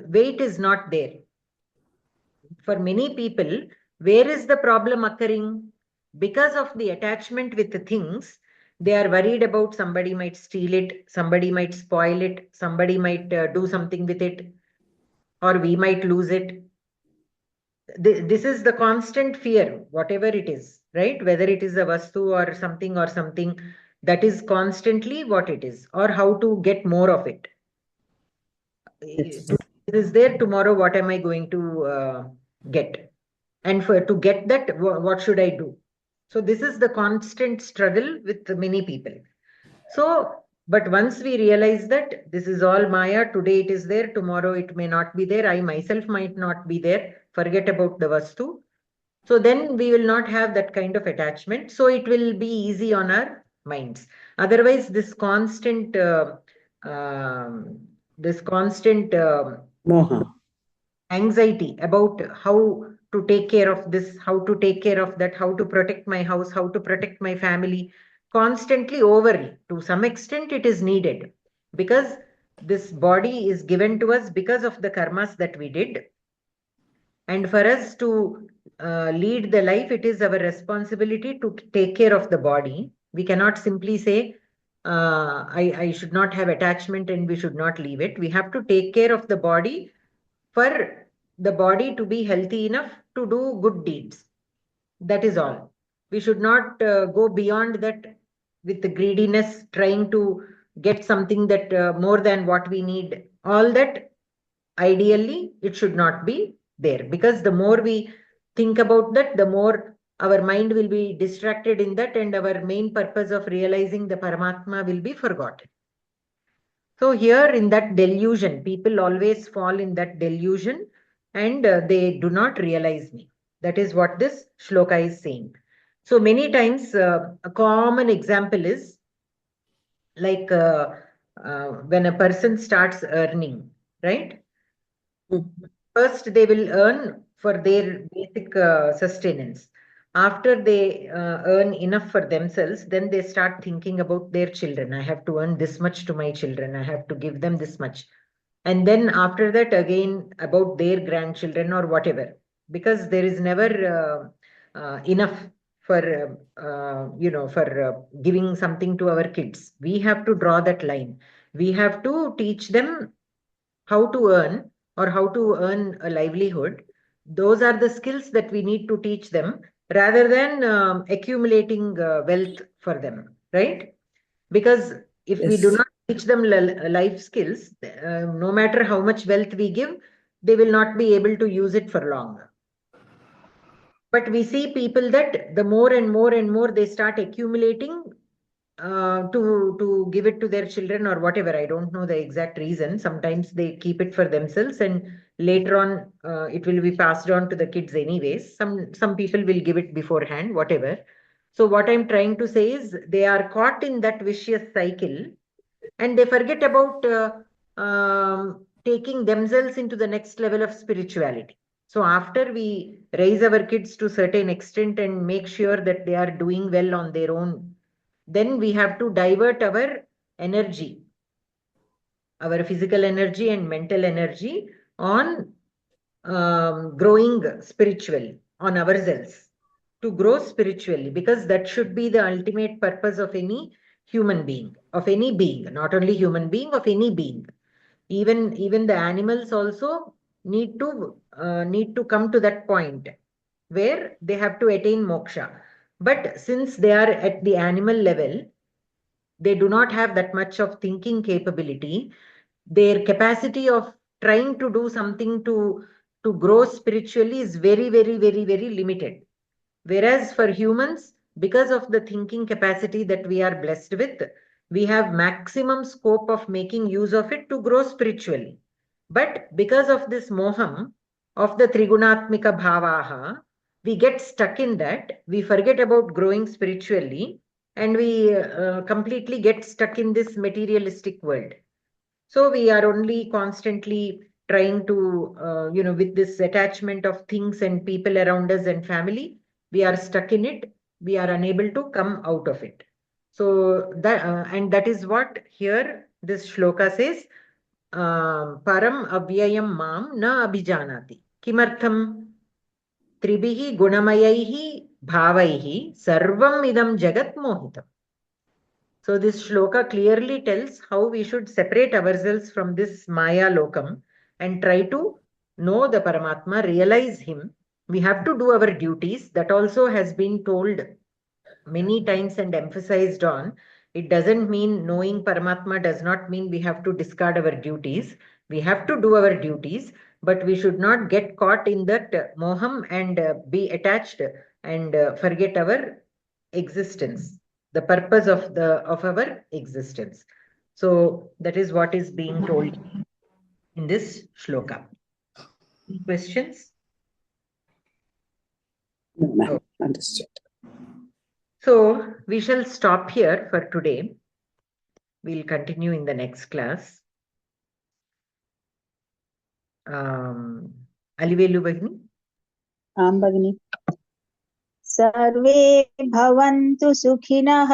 weight is not there. For many people, where is the problem occurring? Because of the attachment with the things, they are worried about somebody might steal it, somebody might spoil it, somebody might do something with it, or we might lose it. This is the constant fear, whatever it is, right? Whether it is a vastu or something, that is constantly what it is, or how to get more of it. Yes. It is there, tomorrow what am I going to get? And to get that, what should I do? So this is the constant struggle with many people. So, but once we realize that this is all Maya, today it is there, tomorrow it may not be there, I myself might not be there, forget about the vastu. So then we will not have that kind of attachment. So it will be easy on our minds. Otherwise, this constant Moha. anxiety about how to take care of this, how to take care of that, how to protect my house, how to protect my family, constantly over. To some extent, it is needed, because this body is given to us because of the karmas that we did. And for us to lead the life, it is our responsibility to take care of the body. We cannot simply say, I should not have attachment and we should not leave it. We have to take care of the body for the body to be healthy enough to do good deeds. That is all. We should not go beyond that with the greediness, trying to get something that more than what we need. All that, ideally, it should not be there, because the more we think about that, the more our mind will be distracted in that, and our main purpose of realizing the Paramatma will be forgotten. So here in that delusion, people always fall in that delusion, and they do not realize me. That is what this shloka is saying. So many times, a common example is like when a person starts earning, right? First, they will earn for their basic sustenance. After they earn enough for themselves, then they start thinking about their children. I have to earn this much to my children. I have to give them this much. And then after that, again, about their grandchildren or whatever, because there is never enough for, for giving something to our kids. We have to draw that line. We have to teach them how to earn or how to earn a livelihood. Those are the skills that we need to teach them rather than accumulating wealth for them, right? Because if we do Yes. not teach them life skills, no matter how much wealth we give, they will not be able to use it for long. But we see people that the more and more and more they start accumulating to give it to their children or whatever. I don't know the exact reason. Sometimes they keep it for themselves, and later on it will be passed on to the kids anyways. Some people will give it beforehand, whatever. So what I'm trying to say is they are caught in that vicious cycle, and they forget about taking themselves into the next level of spirituality. So after we raise our kids to a certain extent and make sure that they are doing well on their own, then we have to divert our energy, our physical energy and mental energy on growing spiritually, on ourselves, to grow spiritually, because that should be the ultimate purpose of any human being, of any being, not only human being, of any being. Even the animals also need to come to that point where they have to attain moksha. But since they are at the animal level, they do not have that much of thinking capability. Their capacity of trying to do something to grow spiritually is very, very, very, very limited. Whereas for humans, because of the thinking capacity that we are blessed with, we have maximum scope of making use of it to grow spiritually. But because of this moham of the trigunatmika bhavaha, we get stuck in that. We forget about growing spiritually, and we completely get stuck in this materialistic world. So we are only constantly trying to, with this attachment of things and people around us and family, we are stuck in it. We are unable to come out of it. So that is what here this shloka says. Param avyayam mam na abhijanati. Kimartham? Tribihi gunamayaihi bhavaihi sarvam idam jagat mohitam. So this shloka clearly tells how we should separate ourselves from this Maya lokam and try to know the Paramatma, realize him. We have to do our duties. That also has been told many times and emphasized on. It doesn't mean knowing Paramatma does not mean we have to discard our duties. We have to do our duties, but we should not get caught in that moham and be attached and forget our existence, the purpose of our existence. So that is what is being told in this shloka. Any questions? No, ma'am. Understood. So we shall stop here for today. We'll continue in the next class. Alivelu Bhagini. आं भगिनि सर्वे भवन्तु सुखिनः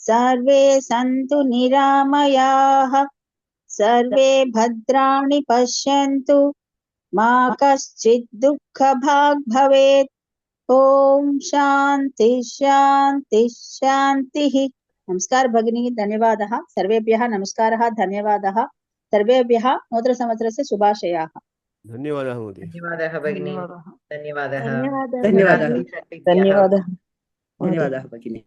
सर्वे सन्तु निरामयाः सर्वे भद्राणि पश्यन्तु मा कश्चित् दुःखभाग् भवेत् ॐ शान्ति शान्ति शान्तिः नमस्कार भगिनी धन्यवादः सर्वेभ्यः नमस्कारः धन्यवादः सर्वेभ्यः नूतनसंवत्सरस्य शुभाशयाः धन्यवादः महोदय धन्यवादः भगिनी धन्यवादः धन्यवादः धन्यवादः सर्वेभ्यः धन्यवादः भगिनि